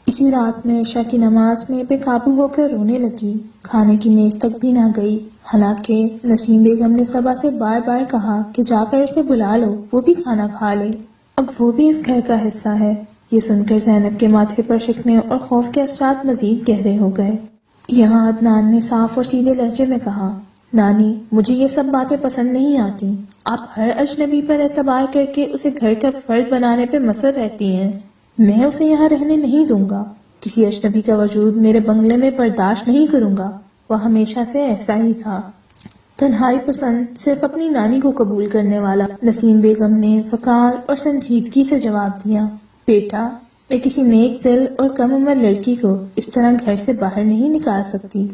اسی رات میں عشاء کی نماز میں بے قابو ہو کر رونے لگی، کھانے کی میز تک بھی نہ گئی۔ حالانکہ نسیم بیگم نے صبا سے بار بار کہا کہ جا کر اسے بلا لو، وہ بھی کھانا کھا لے، اب وہ بھی اس گھر کا حصہ ہے۔ یہ سن کر زینب کے ماتھے پر شکنے اور خوف کے اثرات مزید گہرے ہو گئے۔ یہاں عدنان نے صاف اور سیدھے لہجے میں کہا، نانی مجھے یہ سب باتیں پسند نہیں آتی۔ آپ ہر اجنبی پر اعتبار کر کے اسے گھر کا فرد بنانے پہ مصر رہتی ہیں۔ میں اسے یہاں رہنے نہیں دوں گا۔ کسی اجنبی کا وجود میرے بنگلے میں برداشت نہیں کروں گا۔ وہ ہمیشہ سے ایسا ہی تھا، تنہائی پسند، صرف اپنی نانی کو قبول کرنے والا۔ نسیم بیگم نے وقار اور سنجیدگی سے جواب دیا، بیٹا میں کسی نیک دل اور کم عمر لڑکی کو اس طرح گھر سے باہر نہیں نکال سکتی۔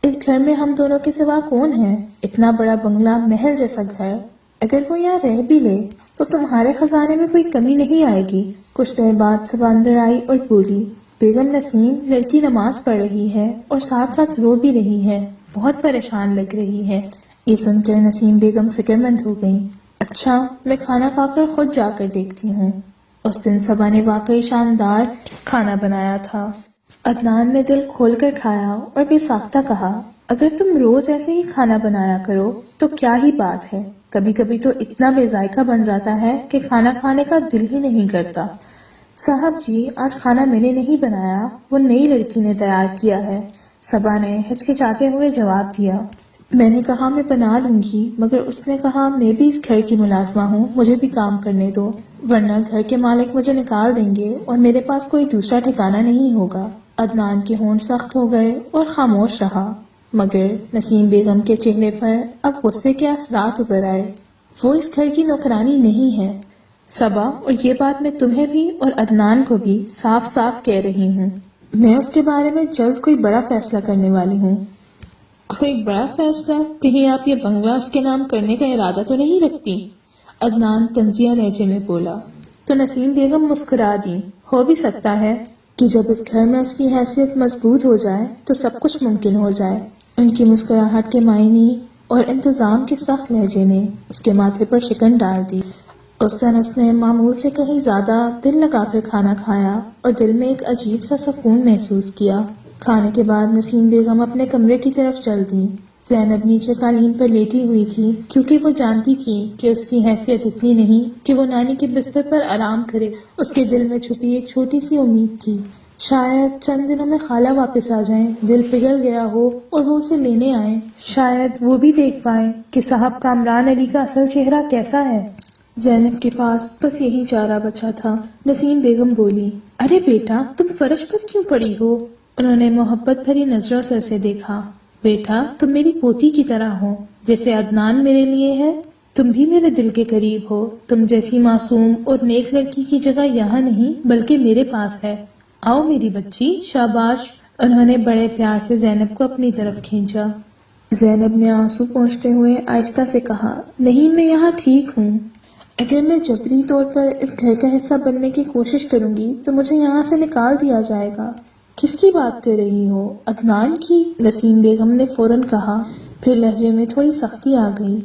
اس گھر میں ہم دونوں کے سوا کون ہے؟ اتنا بڑا بنگلہ، محل جیسا گھر، اگر وہ یہاں رہ بھی لے تو تمہارے خزانے میں کوئی کمی نہیں آئے گی۔ کچھ دیر بعد صبا اندر آئی اور بولی، بیگم نسیم، لڑکی نماز پڑھ رہی ہے اور ساتھ ساتھ رو بھی رہی ہے، بہت پریشان لگ رہی ہے۔ یہ سن کر نسیم بیگم فکر مند ہو گئیں۔ اچھا، میں کھانا کھا کر خود جا کر دیکھتی ہوں۔ اس دن صبا نے واقعی شاندار کھانا بنایا تھا۔ عدنان نے دل کھول کر کھایا اور بے ساختہ کہا، اگر تم روز ایسے ہی کھانا بنایا کرو تو کیا ہی بات ہے، کبھی کبھی تو اتنا بے ذائقہ بن جاتا ہے کہ کھانا کھانے کا دل ہی نہیں کرتا۔ صاحب جی، آج کھانا میں نے نہیں بنایا، وہ نئی لڑکی نے تیار کیا ہے، صبا نے ہچکچاتے ہوئے جواب دیا۔ میں نے کہا میں بنا لوں گی، مگر اس نے کہا میں بھی اس گھر کی ملازمہ ہوں، مجھے بھی کام کرنے دو، ورنہ گھر کے مالک مجھے نکال دیں گے اور میرے پاس کوئی دوسرا ٹھکانہ نہیں ہوگا۔ عدنان کے ہونٹ سخت ہو گئے اور خاموش رہا، مگر نسیم بیگم کے چہرے پر اب غصے کے اثرات ابھر آئے۔ وہ اس گھر کی نوکرانی نہیں ہے صبا، اور یہ بات میں تمہیں بھی اور عدنان کو بھی صاف صاف کہہ رہی ہوں۔ میں اس کے بارے میں جلد کوئی بڑا فیصلہ کرنے والی ہوں۔ کوئی بڑا فیصلہ؟ کہیں آپ یہ بنگلہ اس کے نام کرنے کا ارادہ تو نہیں رکھتی؟ عدنان طنزیہ لہجے میں بولا۔ تو نسیم بیگم مسکرا دی۔ ہو بھی سکتا ہے کہ جب اس گھر میں اس کی حیثیت مضبوط ہو جائے تو سب کچھ ممکن ہو جائے۔ ان کی مسکراہٹ کے معنی اور انتظام کے سخت لہجے نے اس کے ماتھے پر شکن ڈال دی۔ اس دن اس نے معمول سے کہیں زیادہ دل لگا کر کھانا کھایا اور دل میں ایک عجیب سا سکون محسوس کیا۔ کھانے کے بعد نسیم بیگم اپنے کمرے کی طرف چل دی۔ زینب نیچے قالین پر لیٹی ہوئی تھی، کیونکہ وہ جانتی تھی کہ اس کی حیثیت اتنی نہیں کہ وہ نانی کے بستر پر آرام کرے۔ اس کے دل میں چھپی ایک چھوٹی سی امید تھی، شاید چند دنوں میں خالہ واپس آ جائیں، دل پگھل گیا ہو اور وہ اسے لینے آئیں، شاید وہ بھی دیکھ پائیں کہ صاحب کامران علی کا اصل چہرہ کیسا ہے۔ زینب کے پاس بس یہی چارہ بچا تھا۔ نسیم بیگم بولی، ارے بیٹا، تم فرش پر کیوں پڑی ہو؟ انہوں نے محبت بھری نظروں سے اسے دیکھا۔ بیٹا، تم میری پوتی کی طرح ہو، جیسے عدنان میرے لیے ہے، تم بھی میرے دل کے قریب ہو۔ تم جیسی معصوم اور نیک لڑکی کی جگہ یہاں نہیں بلکہ میرے پاس ہے۔ آؤ میری بچی، شاباش۔ انہوں نے بڑے پیار سے زینب کو اپنی طرف کھینچا۔ زینب نے آنسو پونچھتے ہوئے آہستہ سے کہا، نہیں، میں یہاں ٹھیک ہوں۔ اگر میں جبری طور پر اس گھر کا حصہ بننے کی کوشش کروں گی تو مجھے یہاں سے نکال دیا جائے گا۔ کس کی بات کر رہی ہو؟ عدنان کی؟ نسیم بیگم نے فوراً کہا، پھر لہجے میں تھوڑی سختی آ گئی۔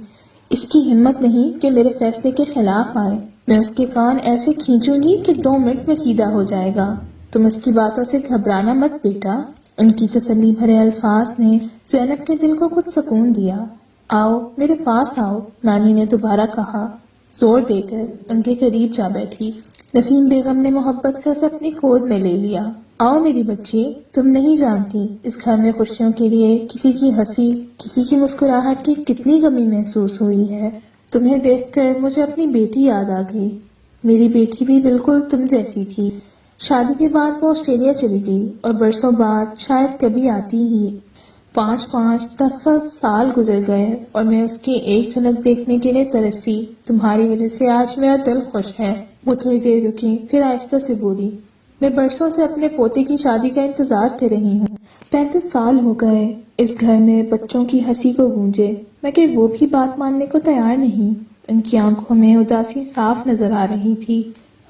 اس کی ہمت نہیں کہ میرے فیصلے کے خلاف آئے۔ میں اس کے کان ایسے کھینچوں گی کہ 2 منٹ میں سیدھا ہو جائے گا۔ تم اس کی باتوں سے گھبرانا مت بیٹا۔ ان کی تسلی بھرے الفاظ نے زینب کے دل کو کچھ سکون دیا۔ آؤ، میرے پاس آؤ، نانی نے دوبارہ کہا، زور دے کر ان کے قریب جا بیٹھی۔ نسیم بیگم نے محبت سے اسے اپنی گود میں لے لیا۔ آؤ میری بچی، تم نہیں جانتی اس گھر میں خوشیوں کے لیے کسی کی ہنسی، کسی کی مسکراہٹ کی کتنی کمی محسوس ہوئی ہے۔ تمہیں دیکھ کر مجھے اپنی بیٹی یاد آ گئی۔ میری بیٹی بھی بالکل تم جیسی تھی۔ شادی کے بعد وہ آسٹریلیا چلی گئی اور برسوں بعد شاید کبھی آتی ہی۔ 5-10 سال گزر گئے اور میں اس کی ایک جھلک دیکھنے کے لیے ترسی۔ تمہاری وجہ سے آج میرا دل خوش ہے۔ وہ تھوڑی دیر رکی، پھر آہستہ سے بولی، میں برسوں سے اپنے پوتے کی شادی کا انتظار کر رہی ہوں۔ 35 سال ہو گئے اس گھر میں بچوں کی ہنسی کو گونجے، مگر وہ بھی بات ماننے کو تیار نہیں۔ ان کی آنکھوں میں اداسی صاف نظر آ رہی تھی۔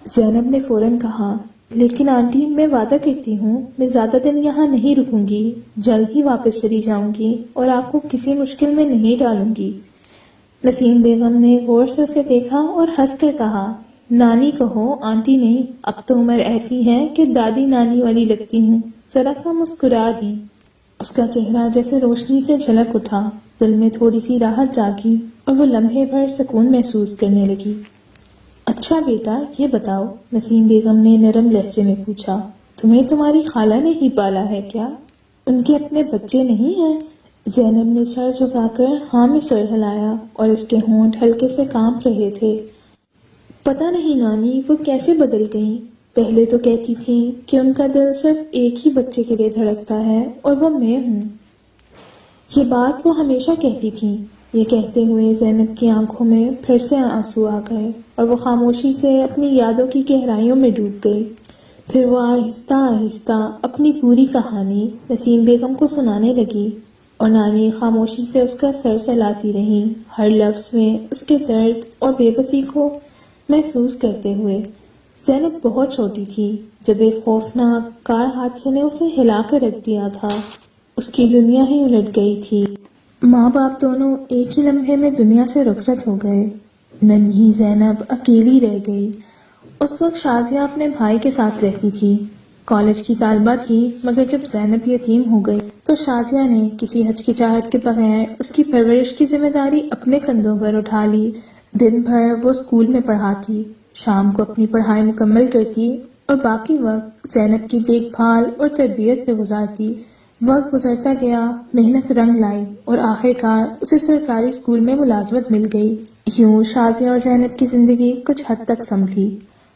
زینب نے فوراً کہا، لیکن آنٹی، میں وعدہ کرتی ہوں میں زیادہ دن یہاں نہیں رکوں گی، جلد ہی واپس چلی جاؤں گی اور آپ کو کسی مشکل میں نہیں ڈالوں گی۔ نسیم بیگم نے غور سے اسے دیکھا اور ہنس کر کہا، نانی کہو، آنٹی نہیں، اب تو عمر ایسی ہے کہ دادی نانی والی لگتی ہوں۔ ذرا سا مسکرا دی۔ اس کا چہرہ جیسے روشنی سے جھلک اٹھا، دل میں تھوڑی سی راحت جاگی اور وہ لمحے بھر سکون محسوس کرنے لگی۔ اچھا بیٹا، یہ بتاؤ، نسیم بیگم نے نرم لہجے میں پوچھا، تمہیں تمہاری خالہ نے ہی پالا ہے کیا؟ ان کے اپنے بچے نہیں ہیں؟ زینب نے سر جھکا کر ہاں میں سر ہلایا اور اس کے ہونٹ ہلکے سے کانپ رہے تھے۔ پتہ نہیں نانی، وہ کیسے بدل گئیں۔ پہلے تو کہتی تھی کہ ان کا دل صرف ایک ہی بچے کے لیے دھڑکتا ہے اور وہ میں ہوں۔ یہ بات وہ ہمیشہ کہتی تھی۔ یہ کہتے ہوئے زینب کی آنکھوں میں پھر سے آنسو آ گئے اور وہ خاموشی سے اپنی یادوں کی گہرائیوں میں ڈوب گئی۔ پھر وہ آہستہ آہستہ اپنی پوری کہانی نسیم بیگم کو سنانے لگی اور نانی خاموشی سے اس کا سر سہلاتی رہیں، ہر لفظ میں اس کے درد اور بے بسی کو محسوس کرتے ہوئے۔ زینب بہت چھوٹی تھی جب ایک خوفناک کار حادثے نے اسے ہلا کر رکھ دیا تھا۔ اس کی دنیا ہی الٹ گئی تھی۔ ماں باپ دونوں ایک ہی لمحے میں دنیا سے رخصت ہو گئے۔ ننھی زینب اکیلی رہ گئی۔ اس وقت شازیہ اپنے بھائی کے ساتھ رہتی تھی۔ کالج کی طالبہ تھی، مگر جب زینب یتیم ہو گئی تو شازیہ نے کسی ہچکچاہٹ کے بغیر اس کی پرورش کی ذمہ داری اپنے کندھوں پر اٹھا لی۔ دن بھر وہ اسکول میں پڑھاتی، شام کو اپنی پڑھائی مکمل کرتی اور باقی وقت زینب کی دیکھ بھال اور تربیت پہ گزارتی۔ وقت گزرتا گیا، محنت رنگ لائی اور آخرکار اسے سرکاری اسکول میں ملازمت مل گئی۔ یوں شازیہ اور زینب کی زندگی کچھ حد تک سنبھلی۔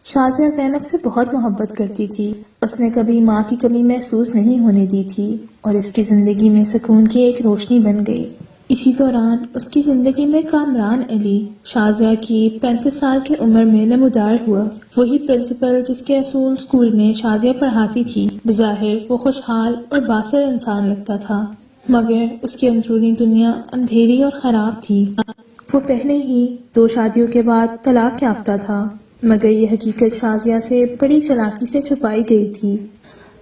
شازیہ زینب سے بہت محبت کرتی تھی۔ اس نے کبھی ماں کی کمی محسوس نہیں ہونے دی تھی اور اس کی زندگی میں سکون کی ایک روشنی بن گئی۔ اسی دوران اس کی زندگی میں کامران علی، شازیہ کی 35 سال کی عمر میں نمودار ہوا۔ وہی پرنسپل جس کے اصول اسکول میں شازیہ پڑھاتی تھی۔ بظاہر وہ خوشحال اور باثر انسان لگتا تھا، مگر اس کی اندرونی دنیا اندھیری اور خراب تھی۔ وہ پہلے ہی 2 شادیوں کے بعد طلاق یافتہ تھا، مگر یہ حقیقت شازیہ سے بڑی چالاکی سے چھپائی گئی تھی۔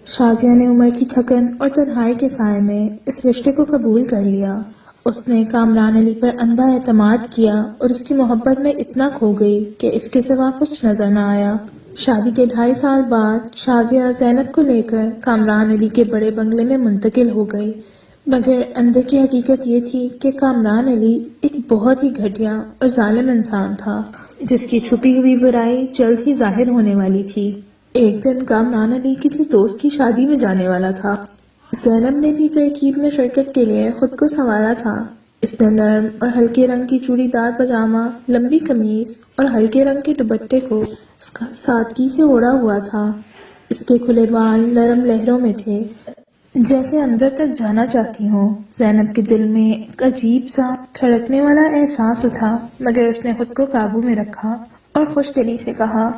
شازیہ نے عمر کی تھکن اور تنہائی کے سائے میں اس رشتے کو قبول کر لیا۔ اس نے کامران علی پر اندھا اعتماد کیا اور اس کی محبت میں اتنا کھو گئی کہ اس کے سوا کچھ نظر نہ آیا۔ شادی کے 2.5 سال بعد شازیہ زینب کو لے کر کامران علی کے بڑے بنگلے میں منتقل ہو گئی، مگر اندر کی حقیقت یہ تھی کہ کامران علی ایک بہت ہی گھٹیا اور ظالم انسان تھا، جس کی چھپی ہوئی برائی جلد ہی ظاہر ہونے والی تھی۔ ایک دن کامران علی کسی دوست کی شادی میں جانے والا تھا۔ زینب نے بھی ترکیب میں شرکت کے لیے خود کو سنوارا تھا۔ اس نے نرم اور ہلکے رنگ کی چوڑی دار پاجامہ، لمبی قمیض اور ہلکے رنگ کے دوپٹے کو سادگی سے اوڑھا ہوا تھا۔ اس کے کھلے بال نرم لہروں میں تھے، جیسے اندر تک جانا چاہتی ہوں۔ زینب کے دل میں ایک عجیب سا دھڑکنے والا احساس اٹھا، مگر اس نے خود کو قابو میں رکھا اور خوش دلی سے کہا،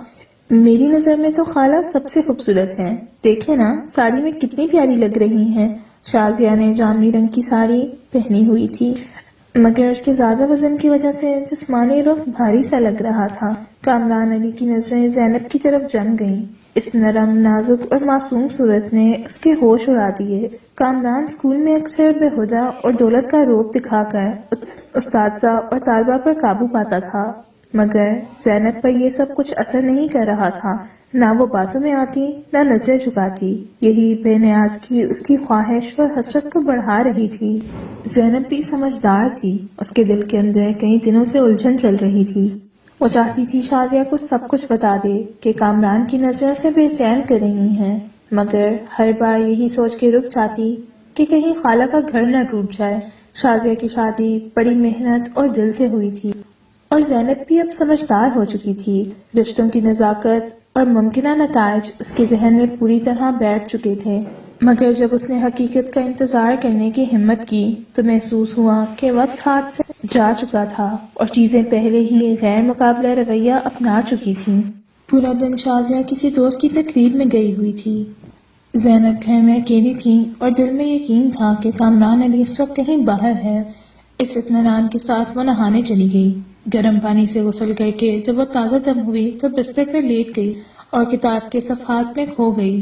میری نظر میں تو خالہ سب سے خوبصورت ہیں، دیکھیں نا ساڑی میں کتنی پیاری لگ رہی ہیں۔ شازیہ نے جامنی رنگ کی ساڑی پہنی ہوئی تھی، مگر اس کے زیادہ وزن کی وجہ سے جسمانی رخ بھاری سا لگ رہا تھا۔ کامران علی کی نظریں زینب کی طرف جم گئیں۔ اس نرم، نازک اور معصوم صورت نے اس کے ہوش اڑا دیے۔ کامران اسکول میں اکثر بےہودہ اور دولت کا روپ دکھا کر اساتذہ اور طالبہ پر قابو پاتا تھا، مگر زینب پر یہ سب کچھ اثر نہیں کر رہا تھا۔ نہ وہ باتوں میں آتی، نہ نظریں جھکاتی۔ یہی بے نیاز کی اس کی خواہش اور حسرت کو بڑھا رہی تھی۔ زینب بھی سمجھدار تھی، اس کے دل کے اندر کئی دنوں سے الجھن چل رہی تھی۔ وہ چاہتی تھی شازیہ کو سب کچھ بتا دے کہ کامران کی نظر سے بے چین کر رہی ہیں، مگر ہر بار یہی سوچ کے رک جاتی کہ کہیں خالہ کا گھر نہ ٹوٹ جائے۔ شازیہ کی شادی بڑی محنت اور دل سے ہوئی تھی، اور زینب بھی اب سمجھدار ہو چکی تھی۔ رشتوں کی نزاکت اور ممکنہ نتائج اس کے ذہن میں پوری طرح بیٹھ چکے تھے، مگر جب اس نے حقیقت کا انتظار کرنے کی ہمت کی تو محسوس ہوا کہ وقت ہاتھ سے جا چکا تھا اور چیزیں پہلے ہی غیر مقابلہ رویہ اپنا چکی تھیں۔ پورا دن شازیہ کسی دوست کی تقریب میں گئی ہوئی تھی۔ زینب گھر میں اکیلی تھی اور دل میں یقین تھا کہ کامران علی اس وقت کہیں باہر ہے۔ اس اطمینان کے ساتھ وہ نہانے چلی گئی۔ گرم پانی سے غسل کر کے جب وہ تازہ دم ہوئی تو بستر پر لیٹ گئی اور کتاب کے صفحات میں کھو گئی۔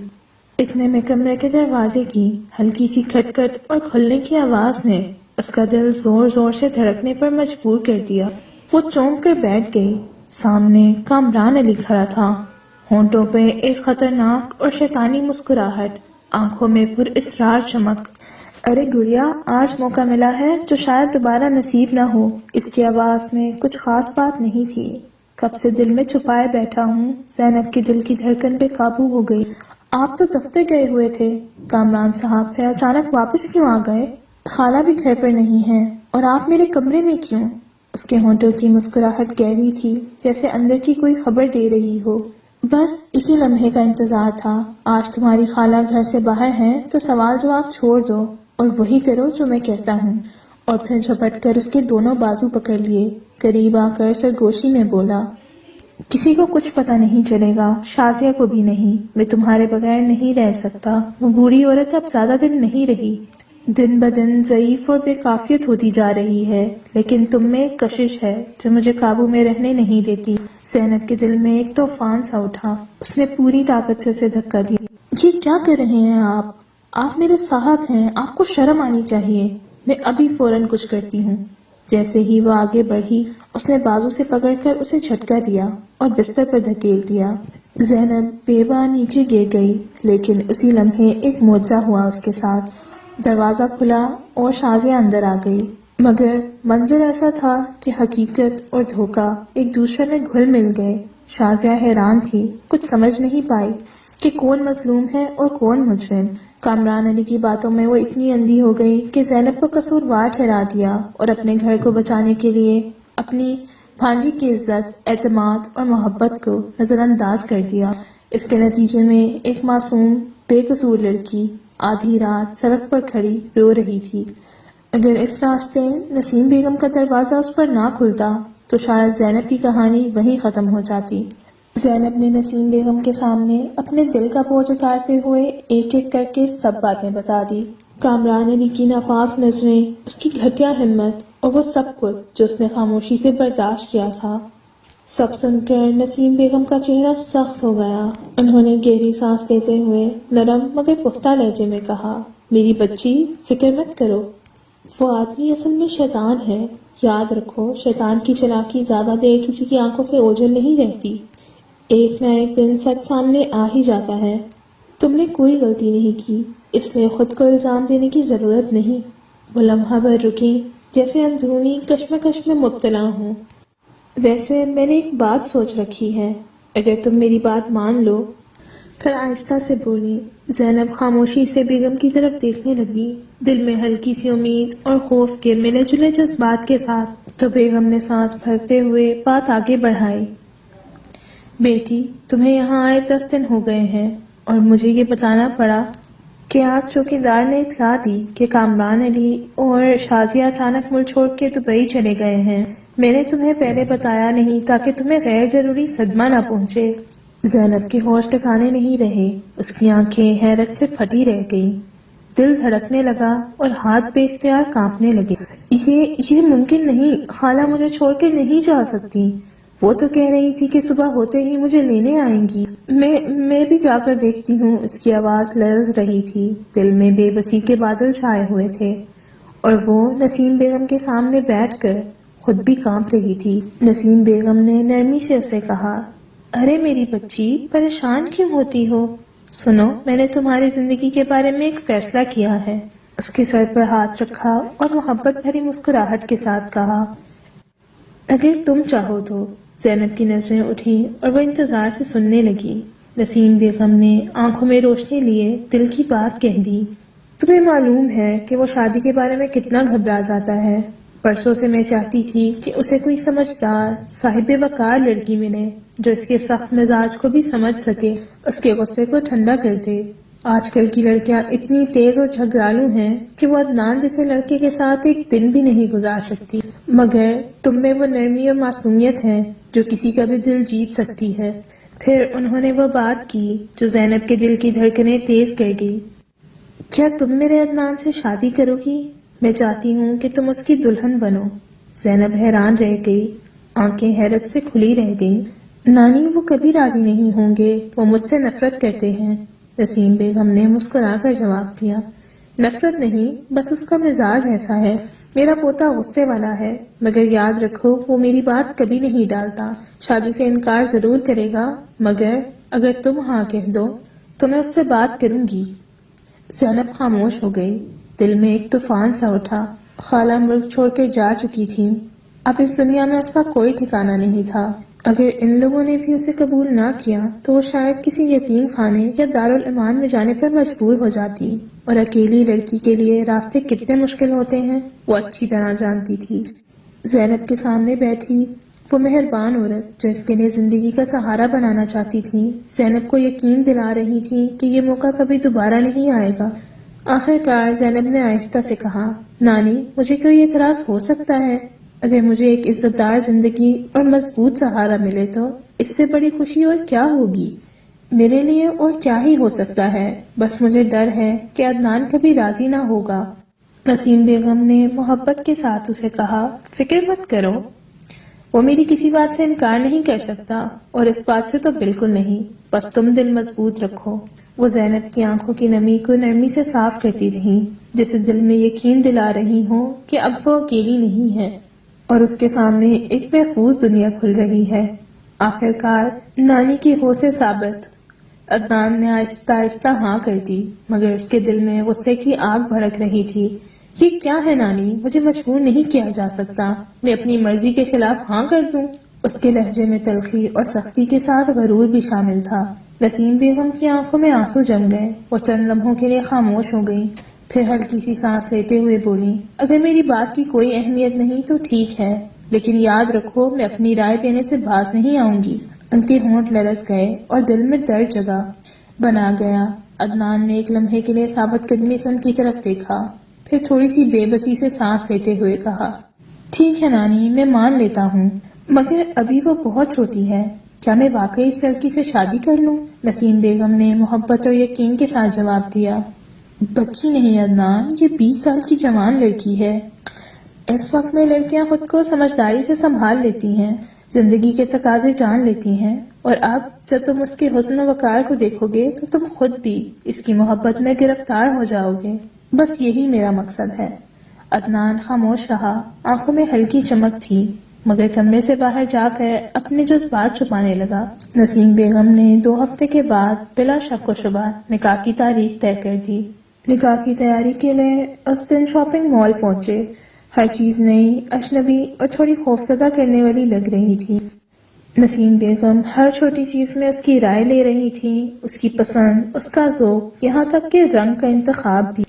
اتنے میں کمرے کے دروازے کی ہلکی سی کھٹکھٹ اور کھلنے کی آواز نے اس کا دل زور زور سے دھڑکنے پر مجبور کر دیا۔ وہ چونک کر بیٹھ گئی۔ سامنے کامران علی کھڑا تھا، ہونٹوں پہ ایک خطرناک اور شیطانی مسکراہٹ، آنکھوں میں پر اسرار چمک۔ ارے گڑیا، آج موقع ملا ہے جو شاید دوبارہ نصیب نہ ہو۔ اس کی آواز میں کچھ خاص بات نہیں تھی۔ کب سے دل میں چھپائے بیٹھا ہوں۔ زینب کی دل کی دھڑکن بے قابو ہو گئی۔ آپ تو دفتر گئے ہوئے تھے، کامران صاحب پھر اچانک واپس کیوں آ گئے؟ خالہ بھی گھر پر نہیں ہے، اور آپ میرے کمرے میں کیوں؟ اس کے ہونٹوں کی مسکراہٹ گہری تھی، جیسے اندر کی کوئی خبر دے رہی ہو۔ بس اسی لمحے کا انتظار تھا۔ آج تمہاری خالہ گھر سے باہر ہیں تو سوال جواب چھوڑ دو اور وہی کرو جو میں کہتا ہوں۔ اور پھر جھپٹ کر اس کے دونوں بازو پکڑ لیے، قریب آ کر سرگوشی میں بولا، کسی کو کچھ پتہ نہیں چلے گا، شازیہ کو بھی نہیں۔ میں تمہارے بغیر نہیں رہ سکتا۔ وہ بوڑھی عورت اب زیادہ دن نہیں رہی، دن بدن ضعیف اور بے کافیت ہوتی جا رہی ہے، لیکن تم میں ایک کشش ہے جو مجھے قابو میں رہنے نہیں دیتی۔ زینب کے دل میں ایک طوفان سا اٹھا، اس نے پوری طاقت سے اسے دھکا دیا۔ یہ کیا کر رہے ہیں آپ میرے صاحب ہیں، آپ کو شرم آنی چاہیے۔ میں ابھی فوراً کچھ کرتی ہوں۔ جیسے ہی وہ آگے بڑھی، اس نے بازو سے پکڑ کر اسے جھٹکا دیا اور بستر پر دھکیل دیا۔ زینب بے باک نیچے گر گئی، لیکن اسی لمحے ایک معجزہ ہوا اس کے ساتھ۔ دروازہ کھلا اور شازیہ اندر آ گئی، مگر منظر ایسا تھا کہ حقیقت اور دھوکہ ایک دوسرے میں گھل مل گئے۔ شازیہ حیران تھی، کچھ سمجھ نہیں پائی کہ کون مظلوم ہے اور کون مجرم۔ کامران علی کی باتوں میں وہ اتنی اندھی ہو گئی کہ زینب کو قصوروار ٹھہرا دیا اور اپنے گھر کو بچانے کے لیے اپنی بھانجی کی عزت، اعتماد اور محبت کو نظر انداز کر دیا۔ اس کے نتیجے میں ایک معصوم بے قصور لڑکی آدھی رات سڑک پر کھڑی رو رہی تھی۔ اگر اس راستے نسیم بیگم کا دروازہ اس پر نہ کھلتا تو شاید زینب کی کہانی وہیں ختم ہو جاتی۔ زینب نے نسیم بیگم کے سامنے اپنے دل کا بوجھ اتارتے ہوئے ایک ایک کر کے سب باتیں بتا دی۔ کامران علی کی ناپاک نظریں، اس کی گھٹیا ہمت اور وہ سب کچھ جو اس نے خاموشی سے برداشت کیا تھا، سب سن کر نسیم بیگم کا چہرہ سخت ہو گیا۔ انہوں نے گہری سانس لیتے ہوئے نرم مگر پختہ لہجے میں کہا، میری بچی، فکر مت کرو، وہ آدمی اصل میں شیطان ہے۔ یاد رکھو، شیطان کی چالاکی زیادہ دیر کسی کی آنکھوں سے اوجھل نہیں رہتی، ایک نہ ایک دن سچ سامنے آ ہی جاتا ہے۔ تم نے کوئی غلطی نہیں کی، اس لیے خود کو الزام دینے کی ضرورت نہیں۔ وہ لمحہ بھر رکی، جیسے اندرونی کشمکش میں مبتلا ہوں۔ ویسے میں نے ایک بات سوچ رکھی ہے، اگر تم میری بات مان لو۔ پھر آہستہ سے بولی۔ زینب خاموشی سے بیگم کی طرف دیکھنے لگی، دل میں ہلکی سی امید اور خوف کے ملے جلے جذبات کے ساتھ۔ تو بیگم نے سانس بھرتے ہوئے بات آگے بڑھائی، بیٹی، تمہیں یہاں آئے 10 دن ہو گئے ہیں اور مجھے یہ بتانا پڑا کہ آج چوکیدار نے اطلاع دی کہ کامران علی اور شازیہ اچانک ملک چھوڑ کے دبئی چلے گئے ہیں۔ میں نے تمہیں پہلے بتایا نہیں تاکہ تمہیں غیر ضروری صدمہ نہ پہنچے۔ زینب کے ہوش ٹھکانے نہیں رہے، اس کی آنکھیں حیرت سے پھٹی رہ گئیں، دل دھڑکنے لگا اور ہاتھ بے اختیار کانپنے لگے۔ یہ ممکن نہیں، خالہ مجھے چھوڑ کے نہیں جا سکتی۔ وہ تو کہہ رہی تھی کہ صبح ہوتے ہی مجھے لینے آئیں گی۔ میں بھی جا کر دیکھتی ہوں۔ اس کی آواز لرز رہی تھی، دل میں بے بسی کے بادل چھائے ہوئے تھے، اور وہ نسیم بیگم کے سامنے بیٹھ کر خود بھی کانپ رہی تھی۔ نسیم بیگم نے نرمی سے اسے کہا، ارے میری بچی، پریشان کیوں ہوتی ہو؟ سنو، میں نے تمہاری زندگی کے بارے میں ایک فیصلہ کیا ہے۔ اس کے سر پر ہاتھ رکھا اور محبت بھری مسکراہٹ کے ساتھ کہا، اگر تم چاہو تو۔ زینب کی نظریں اٹھیں اور وہ انتظار سے سننے لگی۔ نسیم بیگم نے آنکھوں میں روشنی لیے دل کی بات کہہ دی، تمہیں معلوم ہے کہ وہ شادی کے بارے میں کتنا گھبرا جاتا ہے۔ پرسوں سے میں چاہتی تھی کہ اسے کوئی سمجھدار، صاحب وقار لڑکی ملے جو اس کے سخت مزاج کو بھی سمجھ سکے، اس کے غصے کو ٹھنڈا کر دے۔ آج کل کی لڑکیاں اتنی تیز اور جھگڑالو ہیں کہ وہ عدنان جیسے لڑکے کے ساتھ ایک دن بھی نہیں گزار سکتی، مگر تم میں وہ نرمی اور معصومیت ہے جو کسی کا بھی دل جیت سکتی ہے۔ پھر انہوں نے وہ بات کی جو زینب کے دل کی دھڑکنیں تیز کر گئی، کیا تم میرے عدنان سے شادی کرو گی؟ میں چاہتی ہوں کہ تم اس کی دلہن بنو۔ زینب حیران رہ گئی، آنکھیں حیرت سے کھلی رہ گئیں۔ نانی، وہ کبھی راضی نہیں ہوں گے، وہ مجھ سے نفرت کرتے ہیں۔ نسیم بیگم نے مسکرا کر جواب دیا، نفرت نہیں، بس اس کا مزاج ایسا ہے۔ میرا پوتا غصے والا ہے، مگر یاد رکھو وہ میری بات کبھی نہیں ڈالتا۔ شادی سے انکار ضرور کرے گا، مگر اگر تم ہاں کہہ دو تو میں اس سے بات کروں گی۔ زینب خاموش ہو گئی، دل میں ایک طوفان سا اٹھا۔ خالہ ملک چھوڑ کے جا چکی تھی، اب اس دنیا میں اس کا کوئی ٹھکانہ نہیں تھا۔ اگر ان لوگوں نے بھی اسے قبول نہ کیا تو وہ شاید کسی یتیم خانے یا دارالایمان میں جانے پر مجبور ہو جاتی، اور اکیلی لڑکی کے لیے راستے کتنے مشکل ہوتے ہیں وہ اچھی طرح جانتی تھی۔ زینب کے سامنے بیٹھی وہ مہربان عورت جو اس کے لیے زندگی کا سہارا بنانا چاہتی تھی، زینب کو یقین دلا رہی تھی کہ یہ موقع کبھی دوبارہ نہیں آئے گا۔ آخر کار زینب نے آہستہ سے کہا، نانی، مجھے کوئی اعتراض ہو سکتا ہے؟ اگر مجھے ایک عزت دار زندگی اور مضبوط سہارا ملے تو اس سے بڑی خوشی اور کیا ہوگی؟ میرے لیے اور کیا ہی ہو سکتا ہے، بس مجھے ڈر ہے کہ عدنان کبھی راضی نہ ہوگا۔ نسیم بیگم نے محبت کے ساتھ اسے کہا، فکر مت کرو، وہ میری کسی بات سے انکار نہیں کر سکتا، اور اس بات سے تو بالکل نہیں، بس تم دل مضبوط رکھو۔ وہ زینب کی آنکھوں کی نمی کو نرمی سے صاف کرتی رہی، جسے دل میں یقین دلا رہی ہوں کہ اب وہ اکیلی نہیں ہے اور اس کے سامنے ایک محفوظ دنیا کھل رہی ہے۔ آخرکار نانی کی ہو سے ثابت۔ عدنان نے آہستہ آہستہ ہاں کر دی، مگر اس کے دل میں غصے کی آگ بھڑک رہی تھی۔ یہ کیا ہے نانی، مجھے مجبور نہیں کیا جا سکتا، میں اپنی مرضی کے خلاف ہاں کر دوں؟ اس کے لہجے میں تلخی اور سختی کے ساتھ غرور بھی شامل تھا۔ نسیم بیگم کی آنکھوں میں آنسو جم گئے، وہ چند لمحوں کے لیے خاموش ہو گئیں، پھر ہلکی سی سانس لیتے ہوئے بولی، اگر میری بات کی کوئی اہمیت نہیں تو ٹھیک ہے، لیکن یاد رکھو میں اپنی رائے دینے سے باز نہیں آؤں گی۔ ان کے ہونٹ لرز گئے اور دل میں درد جگہ بنا گیا۔ عدنان نے ایک لمحے کے لیے ثابت قدمی سے ان کی طرف دیکھا، پھر تھوڑی سی بے بسی سے سانس لیتے ہوئے کہا، ٹھیک ہے نانی، میں مان لیتا ہوں، مگر ابھی وہ بہت چھوٹی ہے، کیا میں واقعی اس لڑکی سے شادی کر لوں؟ نسیم بیگم نے محبت اور یقین کے ساتھ جواب دیا، بچی نہیں عدنان، یہ 20 سال کی جوان لڑکی ہے۔ اس وقت میں لڑکیاں خود کو سمجھداری سے سنبھال لیتی ہیں، زندگی کے تقاضے جان لیتی ہیں، اور اب جب تم اس کے حسن و وقار کو دیکھو گے تو تم خود بھی اس کی محبت میں گرفتار ہو جاؤ گے، بس یہی میرا مقصد ہے۔ عدنان خاموش رہا، آنکھوں میں ہلکی چمک تھی، مگر کمرے سے باہر جا کر اپنے جذبات چھپانے لگا۔ نسیم بیگم نے 2 ہفتے کے بعد بلا شک و شبہ نکاح کی تاریخ طے کر دی۔ نکاح کی تیاری کے لیے اس دن شاپنگ مال پہنچے۔ ہر چیز نئی، اجنبی اور تھوڑی خوفزدہ کرنے والی لگ رہی تھی۔ نسیم بیگم ہر چھوٹی چیز میں اس کی رائے لے رہی تھی، اس کی پسند، اس کا ذوق، یہاں تک کہ رنگ کا انتخاب بھی۔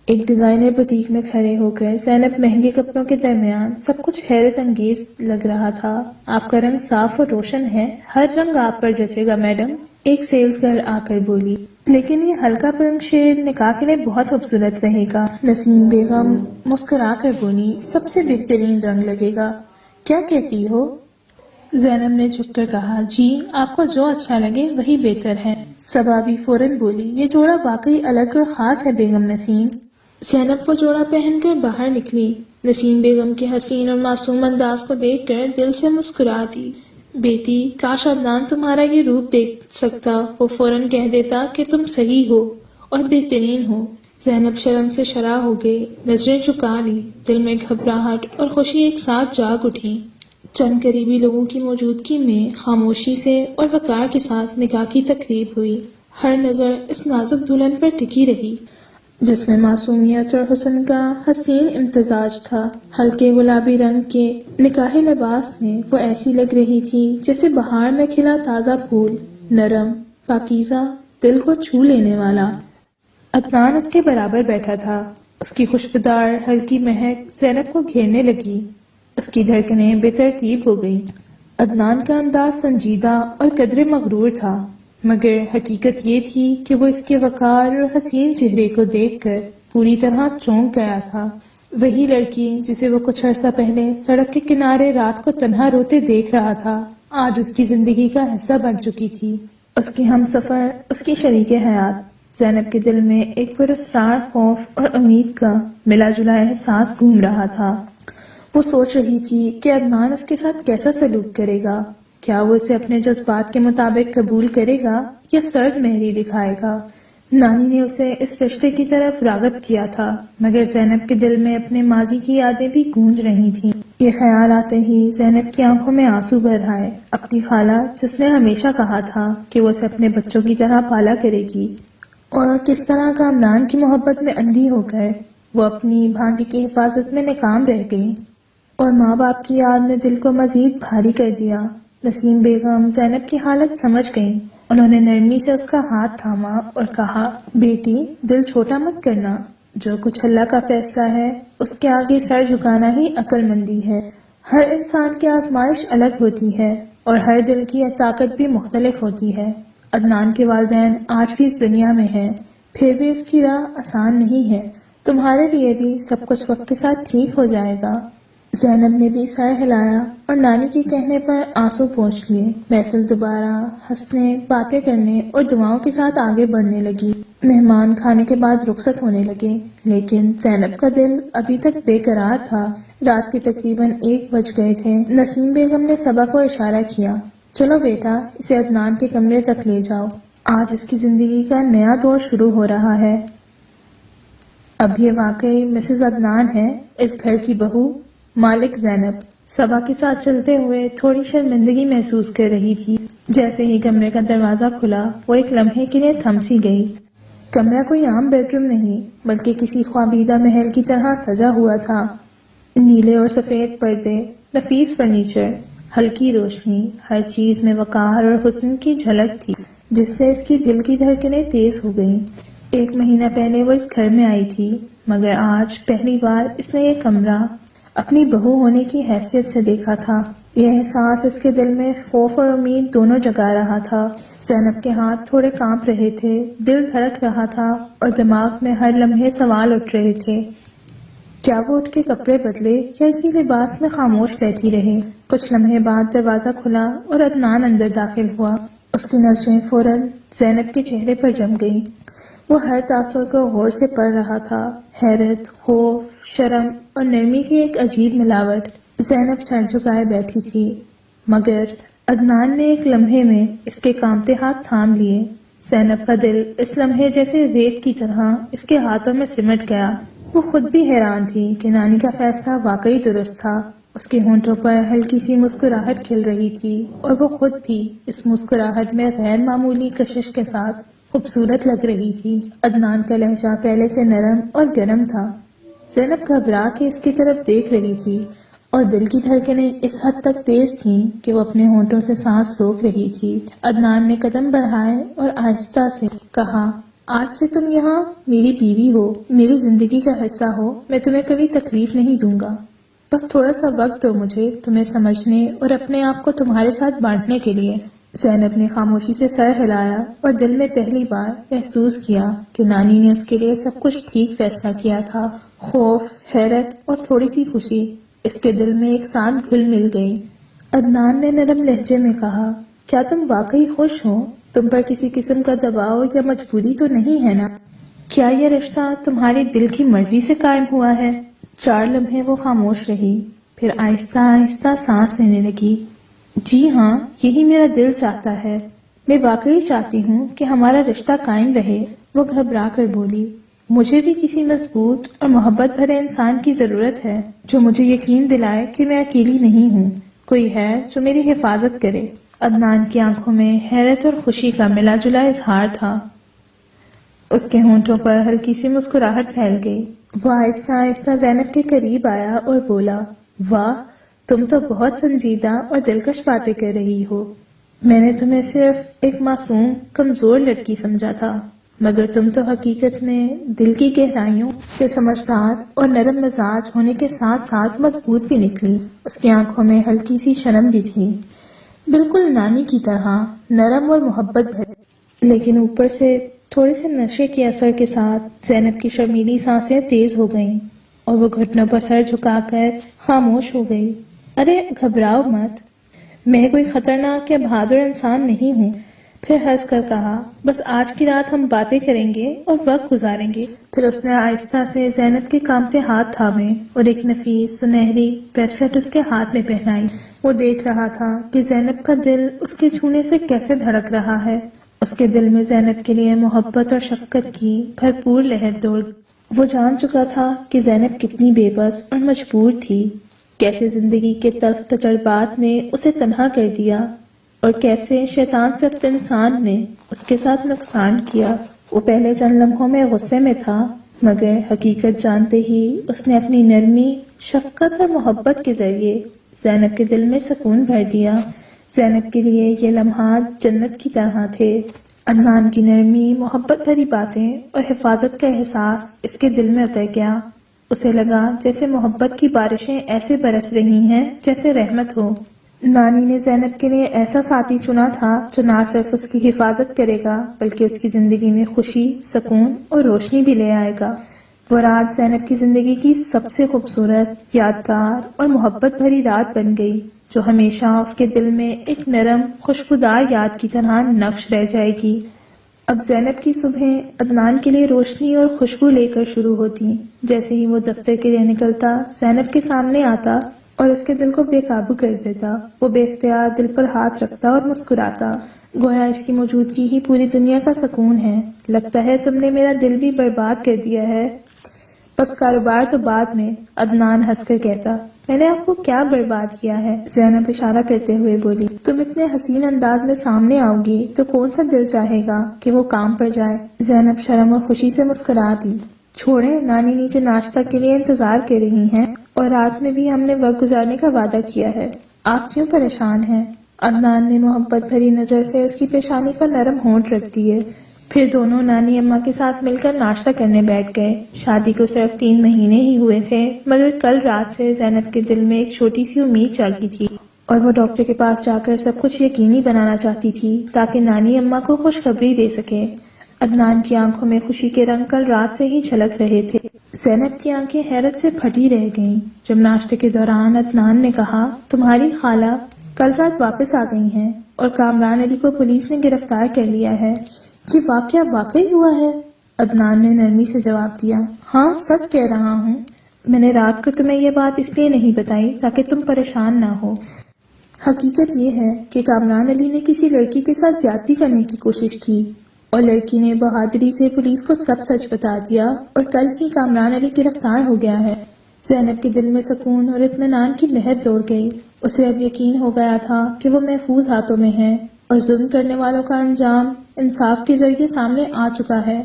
ایک ڈیزائنر بوتیک میں کھڑے ہو کر زینب مہنگے کپڑوں کے درمیان سب کچھ حیرت انگیز لگ رہا تھا۔ آپ کا رنگ صاف اور روشن ہے، ہر رنگ آپ پر جچے گا میڈم، ایک سیلز گرل آ کر بولی، لیکن یہ ہلکا پنک شیڈ نکاح کے لیے بہت خوبصورت رہے گا۔ نسیم بیگم مسکرا کر بولی، سب سے بہترین رنگ لگے گا، کیا کہتی ہو؟ زینب نے جھک کر کہا، جی آپ کو جو اچھا لگے وہی بہتر ہے۔ صبا بھی فوراً بولی، یہ جوڑا واقعی الگ اور خاص ہے بیگم نسیم۔ زینب وہ جوڑا پہن کر باہر نکلی، نسیم بیگم کے حسین اور معصوم انداز کو دیکھ کر دل سے مسکرا دی۔ بیٹی، کاش عدنان تمہارا یہ روپ دیکھ سکتا، وہ فوراً کہہ دیتا کہ تم صحیح ہو اور بہترین ہو۔ زینب شرم سے شرح ہو گئی، نظریں جھکا لی، دل میں گھبراہٹ اور خوشی ایک ساتھ جاگ اٹھی۔ چند قریبی لوگوں کی موجودگی میں خاموشی سے اور وقار کے ساتھ نکاح کی تقریب ہوئی۔ ہر نظر اس نازک دلہن پر ٹکی رہی، جس میں معصومیت اور حسن کا حسین امتزاج تھا۔ ہلکے گلابی رنگ کے نکاحی لباس میں وہ ایسی لگ رہی تھی جیسے بہار میں کھلا تازہ پھول، نرم، پاکیزہ، دل کو چھو لینے والا۔ عدنان اس کے برابر بیٹھا تھا، اس کی خوشبودار ہلکی مہک زینب کو گھیرنے لگی، اس کی دھڑکنیں بے ترتیب ہو گئیں۔ عدنان کا انداز سنجیدہ اور قدرے مغرور تھا، مگر حقیقت یہ تھی کہ وہ اس کے وقار اور حسین چہرے کو دیکھ کر پوری طرح چونک گیا تھا۔ وہی لڑکی جسے وہ کچھ عرصہ پہلے سڑک کے کنارے رات کو تنہا روتے دیکھ رہا تھا، آج اس کی زندگی کا حصہ بن چکی تھی، اس کی ہمسفر، اس کی شریک حیات۔ زینب کے دل میں ایک پراسرار خوف اور امید کا ملا جلا احساس گھوم رہا تھا۔ وہ سوچ رہی تھی کہ عدنان اس کے ساتھ کیسا سلوک کرے گا، کیا وہ اسے اپنے جذبات کے مطابق قبول کرے گا یا سرد مہری دکھائے گا؟ نانی نے اسے اس رشتے کی طرف راغب کیا تھا، مگر زینب کے دل میں اپنے ماضی کی یادیں بھی گونج رہی تھیں۔ یہ خیال آتے ہی زینب کی آنکھوں میں آنسو بھر آئے۔ اپنی خالہ جس نے ہمیشہ کہا تھا کہ وہ اسے اپنے بچوں کی طرح پالا کرے گی، اور کس طرح کامران کی محبت میں اندھی ہو کر وہ اپنی بھانجی کی حفاظت میں ناکام رہ گئی، اور ماں باپ کی یاد نے دل کو مزید بھاری کر دیا۔ نسیم بیگم زینب کی حالت سمجھ گئیں، انہوں نے نرمی سے اس کا ہاتھ تھاما اور کہا، بیٹی دل چھوٹا مت کرنا، جو کچھ اللہ کا فیصلہ ہے اس کے آگے سر جھکانا ہی عقل مندی ہے۔ ہر انسان کی آزمائش الگ ہوتی ہے اور ہر دل کی طاقت بھی مختلف ہوتی ہے۔ عدنان کے والدین آج بھی اس دنیا میں ہیں، پھر بھی اس کی راہ آسان نہیں ہے، تمہارے لیے بھی سب کچھ وقت کے ساتھ ٹھیک ہو جائے گا۔ زینب نے بھی سر ہلایا اور نانی کے کہنے پر آنسو پوچھ لیے۔ محفل دوبارہ ہنسنے، باتیں کرنے اور دعاؤں کے ساتھ آگے بڑھنے لگی۔ مہمان کھانے کے بعد رخصت ہونے لگے، لیکن زینب کا دل ابھی تک بے قرار تھا۔ رات کے تقریباً 1 بج گئے تھے۔ نسیم بیگم نے صبا کو اشارہ کیا، چلو بیٹا، اسے عدنان کے کمرے تک لے جاؤ، آج اس کی زندگی کا نیا دور شروع ہو رہا ہے۔ اب یہ واقعی مسز عدنان ہے، اس گھر کی بہو، مالک زینب۔ صبا کے ساتھ چلتے ہوئے تھوڑی شرمندگی محسوس کر رہی تھی۔ جیسے ہی کمرے کا دروازہ کھلا، وہ ایک لمحے کے لیے تھم سی گئی۔ کمرہ کوئی عام بیڈ روم نہیں، بلکہ کسی خوابیدہ محل کی طرح سجا ہوا تھا۔ نیلے اور سفید پردے، نفیس فرنیچر، ہلکی روشنی، ہر چیز میں وقار اور حسن کی جھلک تھی، جس سے اس کی دل کی دھڑکنیں تیز ہو گئیں۔ 1 مہینہ پہلے وہ اس گھر میں آئی تھی، مگر آج پہلی بار اس نے یہ کمرہ اپنی بہو ہونے کی حیثیت سے دیکھا تھا۔ یہ احساس اس کے دل میں خوف اور امید دونوں جگا رہا تھا۔ زینب کے ہاتھ تھوڑے کانپ رہے تھے، دل دھڑک رہا تھا اور دماغ میں ہر لمحے سوال اٹھ رہے تھے۔ کیا وہ اٹھ کے کپڑے بدلے یا اسی لباس میں خاموش بیٹھی رہے؟ کچھ لمحے بعد دروازہ کھلا اور عدنان اندر داخل ہوا۔ اس کی نظریں فوراً زینب کے چہرے پر جم گئیں۔ وہ ہر تاثر کو غور سے پڑھ رہا تھا، حیرت، خوف، شرم اور نرمی کی ایک عجیب ملاوٹ۔ زینب سر جھکائے بیٹھی تھی، مگر عدنان نے ایک لمحے میں اس کے کانپتے ہاتھ تھام لیے۔ زینب کا دل اس لمحے جیسے ریت کی طرح اس کے ہاتھوں میں سمٹ گیا۔ وہ خود بھی حیران تھی کہ نانی کا فیصلہ واقعی درست تھا۔ اس کے ہونٹوں پر ہلکی سی مسکراہٹ کھل رہی تھی اور وہ خود بھی اس مسکراہٹ میں غیر معمولی کشش کے ساتھ خوبصورت لگ رہی تھی۔ عدنان کا لہجہ پہلے سے نرم اور گرم تھا۔ زینب گھبرا کے اس کی طرف دیکھ رہی تھی اور دل کی دھڑکنیں اس حد تک تیز تھیں کہ وہ اپنے ہونٹوں سے سانس روک رہی تھی۔ عدنان نے قدم بڑھائے اور آہستہ سے کہا، آج سے تم یہاں میری بیوی ہو، میری زندگی کا حصہ ہو، میں تمہیں کبھی تکلیف نہیں دوں گا۔ بس تھوڑا سا وقت دو مجھے تمہیں سمجھنے اور اپنے آپ کو تمہارے ساتھ بانٹنے کے لیے۔ زینب نے خاموشی سے سر ہلایا اور دل میں پہلی بار محسوس کیا کہ نانی نے اس کے لیے سب کچھ ٹھیک فیصلہ کیا تھا۔ خوف، حیرت اور تھوڑی سی خوشی اس کے دل میں ایک ساتھ گھل مل گئی۔ عدنان نے نرم لہجے میں کہا، کیا تم واقعی خوش ہو؟ تم پر کسی قسم کا دباؤ یا مجبوری تو نہیں ہے نا؟ کیا یہ رشتہ تمہاری دل کی مرضی سے قائم ہوا ہے؟ 4 لمحے وہ خاموش رہی، پھر آہستہ آہستہ سانس لینے لگی۔ جی ہاں، یہی میرا دل چاہتا ہے، میں واقعی چاہتی ہوں کہ ہمارا رشتہ قائم رہے۔ وہ گھبرا کر بولی، مجھے بھی کسی مضبوط اور محبت بھرے انسان کی ضرورت ہے، جو مجھے یقین دلائے کہ میں اکیلی نہیں ہوں، کوئی ہے جو میری حفاظت کرے۔ عدنان کی آنکھوں میں حیرت اور خوشی کا ملا جلا اظہار تھا۔ اس کے ہونٹوں پر ہلکی سی مسکراہٹ پھیل گئی۔ وہ آہستہ آہستہ زینب کے قریب آیا اور بولا، واہ، تم تو بہت سنجیدہ اور دلکش باتیں کر رہی ہو۔ میں نے تمہیں صرف ایک معصوم، کمزور لڑکی سمجھا تھا، مگر تم تو حقیقت میں دل کی گہرائیوں سے سمجھدار اور نرم مزاج ہونے کے ساتھ ساتھ مضبوط بھی نکلی۔ اس کی آنکھوں میں ہلکی سی شرم بھی تھی، بالکل نانی کی طرح نرم اور محبت بھری، لیکن اوپر سے تھوڑے سے نشے کے اثر کے ساتھ زینب کی شرمیلی سانسیں تیز ہو گئیں اور وہ گھٹنوں پر سر جھکا کر خاموش ہو گئی۔ ارے گھبراؤ مت، میں کوئی خطرناک یا بہادر انسان نہیں ہوں۔ پھر ہنس کر کہا، بس آج کی رات ہم باتیں کریں گے اور وقت گزاریں گے۔ پھر اس نے آہستہ سے زینب کے کانپتے ہاتھ تھامے اور ایک نفیس سنہری بریسلٹ اس کے ہاتھ میں پہنائی۔ وہ دیکھ رہا تھا کہ زینب کا دل اس کے چھونے سے کیسے دھڑک رہا ہے۔ اس کے دل میں زینب کے لیے محبت اور شفقت کی بھرپور لہر دوڑ۔ وہ جان چکا تھا کہ زینب کتنی بے بس اور مجبور تھی، کیسے زندگی کے تلخ تجربات نے اسے تنہا کر دیا اور کیسے شیطان سخت انسان نے اس کے ساتھ نقصان کیا۔ وہ پہلے چند لمحوں میں غصے میں تھا، مگر حقیقت جانتے ہی اس نے اپنی نرمی، شفقت اور محبت کے ذریعے زینب کے دل میں سکون بھر دیا۔ زینب کے لیے یہ لمحات جنت کی طرح تھے۔ عدنان کی نرمی، محبت بھری باتیں اور حفاظت کا احساس اس کے دل میں اتر گیا۔ اسے لگا جیسے محبت کی بارشیں ایسے برس رہی ہیں جیسے رحمت ہو۔ نانی نے زینب کے لیے ایسا ساتھی چنا تھا جو نہ صرف اس کی حفاظت کرے گا بلکہ اس کی زندگی میں خوشی، سکون اور روشنی بھی لے آئے گا۔ وہ رات زینب کی زندگی کی سب سے خوبصورت، یادگار اور محبت بھری رات بن گئی، جو ہمیشہ اس کے دل میں ایک نرم خوشبودار یاد کی طرح نقش رہ جائے گی۔ اب زینب کی صبحیں عدنان کے لیے روشنی اور خوشبو لے کر شروع ہوتی۔ جیسے ہی وہ دفتر کے لیے نکلتا، زینب کے سامنے آتا اور اس کے دل کو بے قابو کر دیتا۔ وہ بے اختیار دل پر ہاتھ رکھتا اور مسکراتا، گویا اس کی موجودگی ہی پوری دنیا کا سکون ہے۔ لگتا ہے تم نے میرا دل بھی برباد کر دیا ہے۔ بس کاروبار تو بعد میں، عدنان ہنس کر کہتا۔ میں نے آپ کو کیا برباد کیا ہے؟ زینب اشارہ کرتے ہوئے بولی۔ تم اتنے حسین انداز میں سامنے آؤ گی تو کون سا دل چاہے گا کہ وہ کام پر جائے؟ زینب شرم اور خوشی سے مسکرا دی۔ چھوڑیں، نانی نیچے ناشتہ کے لیے انتظار کر رہی ہیں اور رات میں بھی ہم نے وقت گزارنے کا وعدہ کیا ہے۔ آپ کیوں پریشان ہیں؟ عدنان نے محبت بھری نظر سے اس کی پیشانی پر نرم ہونٹ رکھ دیے۔ پھر دونوں نانی اماں کے ساتھ مل کر ناشتہ کرنے بیٹھ گئے۔ شادی کو صرف 3 مہینے ہی ہوئے تھے، مگر کل رات سے زینب کے دل میں ایک چھوٹی سی امید جاگی تھی اور وہ ڈاکٹر کے پاس جا کر سب کچھ یقینی بنانا چاہتی تھی تاکہ نانی اماں کو خوشخبری دے سکے۔ عدنان کی آنکھوں میں خوشی کے رنگ کل رات سے ہی چھلک رہے تھے۔ زینب کی آنکھیں حیرت سے پھٹی رہ گئیں جب ناشتے کے دوران عدنان نے کہا، تمہاری خالہ کل رات واپس آ گئی ہیں اور کامران علی کو پولیس نے گرفتار کر لیا ہے۔ یہ واقعہ واقعی ہوا ہے؟ عدنان نے نرمی سے جواب دیا۔ ہاں، سچ کہہ رہا ہوں۔ میں نے رات کو تمہیں یہ بات اس لیے نہیں بتائی تاکہ تم پریشان نہ ہو۔ حقیقت یہ ہے کہ کامران علی نے کسی لڑکی کے ساتھ زیادتی کرنے کی کوشش کی اور لڑکی نے بہادری سے پولیس کو سب سچ بتا دیا اور کل ہی کامران علی گرفتار ہو گیا ہے۔ زینب کے دل میں سکون اور اطمینان کی لہر دوڑ گئی۔ اسے اب یقین ہو گیا تھا کہ وہ محفوظ ہاتھوں میں ہے اور ظلم کرنے والوں کا انجام انصاف کے ذریعے سامنے آ چکا ہے۔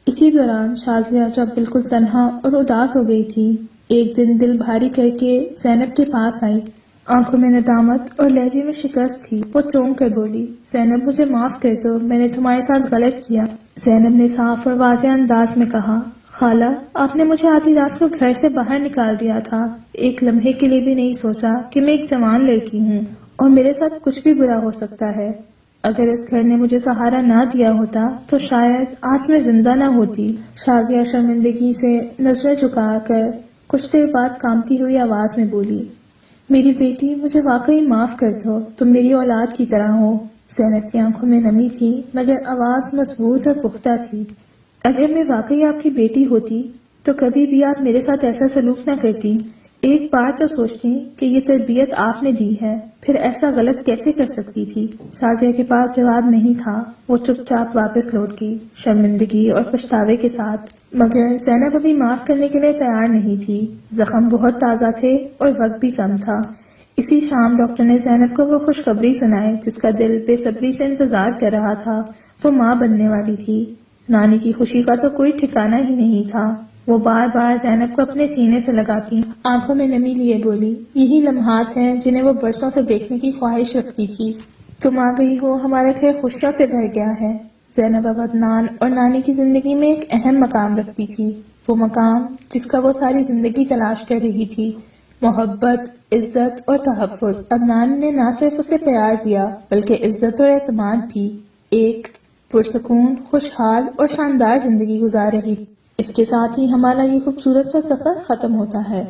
اسی دوران شازیہ جب بالکل تنہا اور اداس ہو گئی تھی، ایک دن دل بھاری کر کے زینب کے پاس آئی۔ آنکھوں میں ندامت اور لہجے میں شکست تھی۔ وہ چونک کر بولی، زینب مجھے معاف کر دو، میں نے تمہارے ساتھ غلط کیا۔ زینب نے صاف اور واضح انداز میں کہا، خالہ، آپ نے مجھے آدھی رات کو گھر سے باہر نکال دیا تھا۔ ایک لمحے کے لیے بھی نہیں سوچا کہ میں ایک جوان لڑکی ہوں اور میرے ساتھ کچھ بھی برا ہو سکتا ہے۔ اگر اس گھر نے مجھے سہارا نہ دیا ہوتا تو شاید آج میں زندہ نہ ہوتی۔ شازیہ شرمندگی سے نظریں جھکا کر کچھ دیر بعد کانپتی ہوئی آواز میں بولی، میری بیٹی، مجھے واقعی معاف کر دو، تم میری اولاد کی طرح ہو۔ زینب کی آنکھوں میں نمی تھی مگر آواز مضبوط اور پختہ تھی۔ اگر میں واقعی آپ کی بیٹی ہوتی تو کبھی بھی آپ میرے ساتھ ایسا سلوک نہ کرتی۔ ایک بار تو سوچتی کہ یہ تربیت آپ نے دی ہے، پھر ایسا غلط کیسے کر سکتی تھی؟ شازیہ کے پاس جواب نہیں تھا۔ وہ چپ چاپ واپس لوٹ گئی، شرمندگی اور پچھتاوے کے ساتھ۔ مگر زینب ابھی معاف کرنے کے لیے تیار نہیں تھی۔ زخم بہت تازہ تھے اور وقت بھی کم تھا۔ اسی شام ڈاکٹر نے زینب کو وہ خوشخبری سنائی جس کا دل بے صبری سے انتظار کر رہا تھا۔ وہ ماں بننے والی تھی۔ نانی کی خوشی کا تو کوئی ٹھکانہ ہی نہیں تھا۔ وہ بار بار زینب کو اپنے سینے سے لگاتی، آنکھوں میں نمی لیے بولی، یہی لمحات ہیں جنہیں وہ برسوں سے دیکھنے کی خواہش رکھتی تھی۔ تم آ گئی ہو، ہمارا گھر خوشیوں سے بھر گیا ہے۔ زینب اب عدنان اور نانی کی زندگی میں ایک اہم مقام رکھتی تھی، وہ مقام جس کا وہ ساری زندگی تلاش کر رہی تھی، محبت، عزت اور تحفظ۔ عدنان نے نہ صرف اسے پیار دیا بلکہ عزت اور اعتماد بھی۔ ایک پرسکون، خوشحال اور شاندار زندگی گزار رہی۔ اس کے ساتھ ہی ہمارا یہ خوبصورت سا سفر ختم ہوتا ہے۔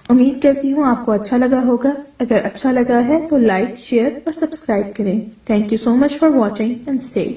امید کرتی ہوں آپ کو اچھا لگا ہوگا۔ اگر اچھا لگا ہے تو لائک، شیئر اور سبسکرائب کریں۔ Thank you so much for watching and stay.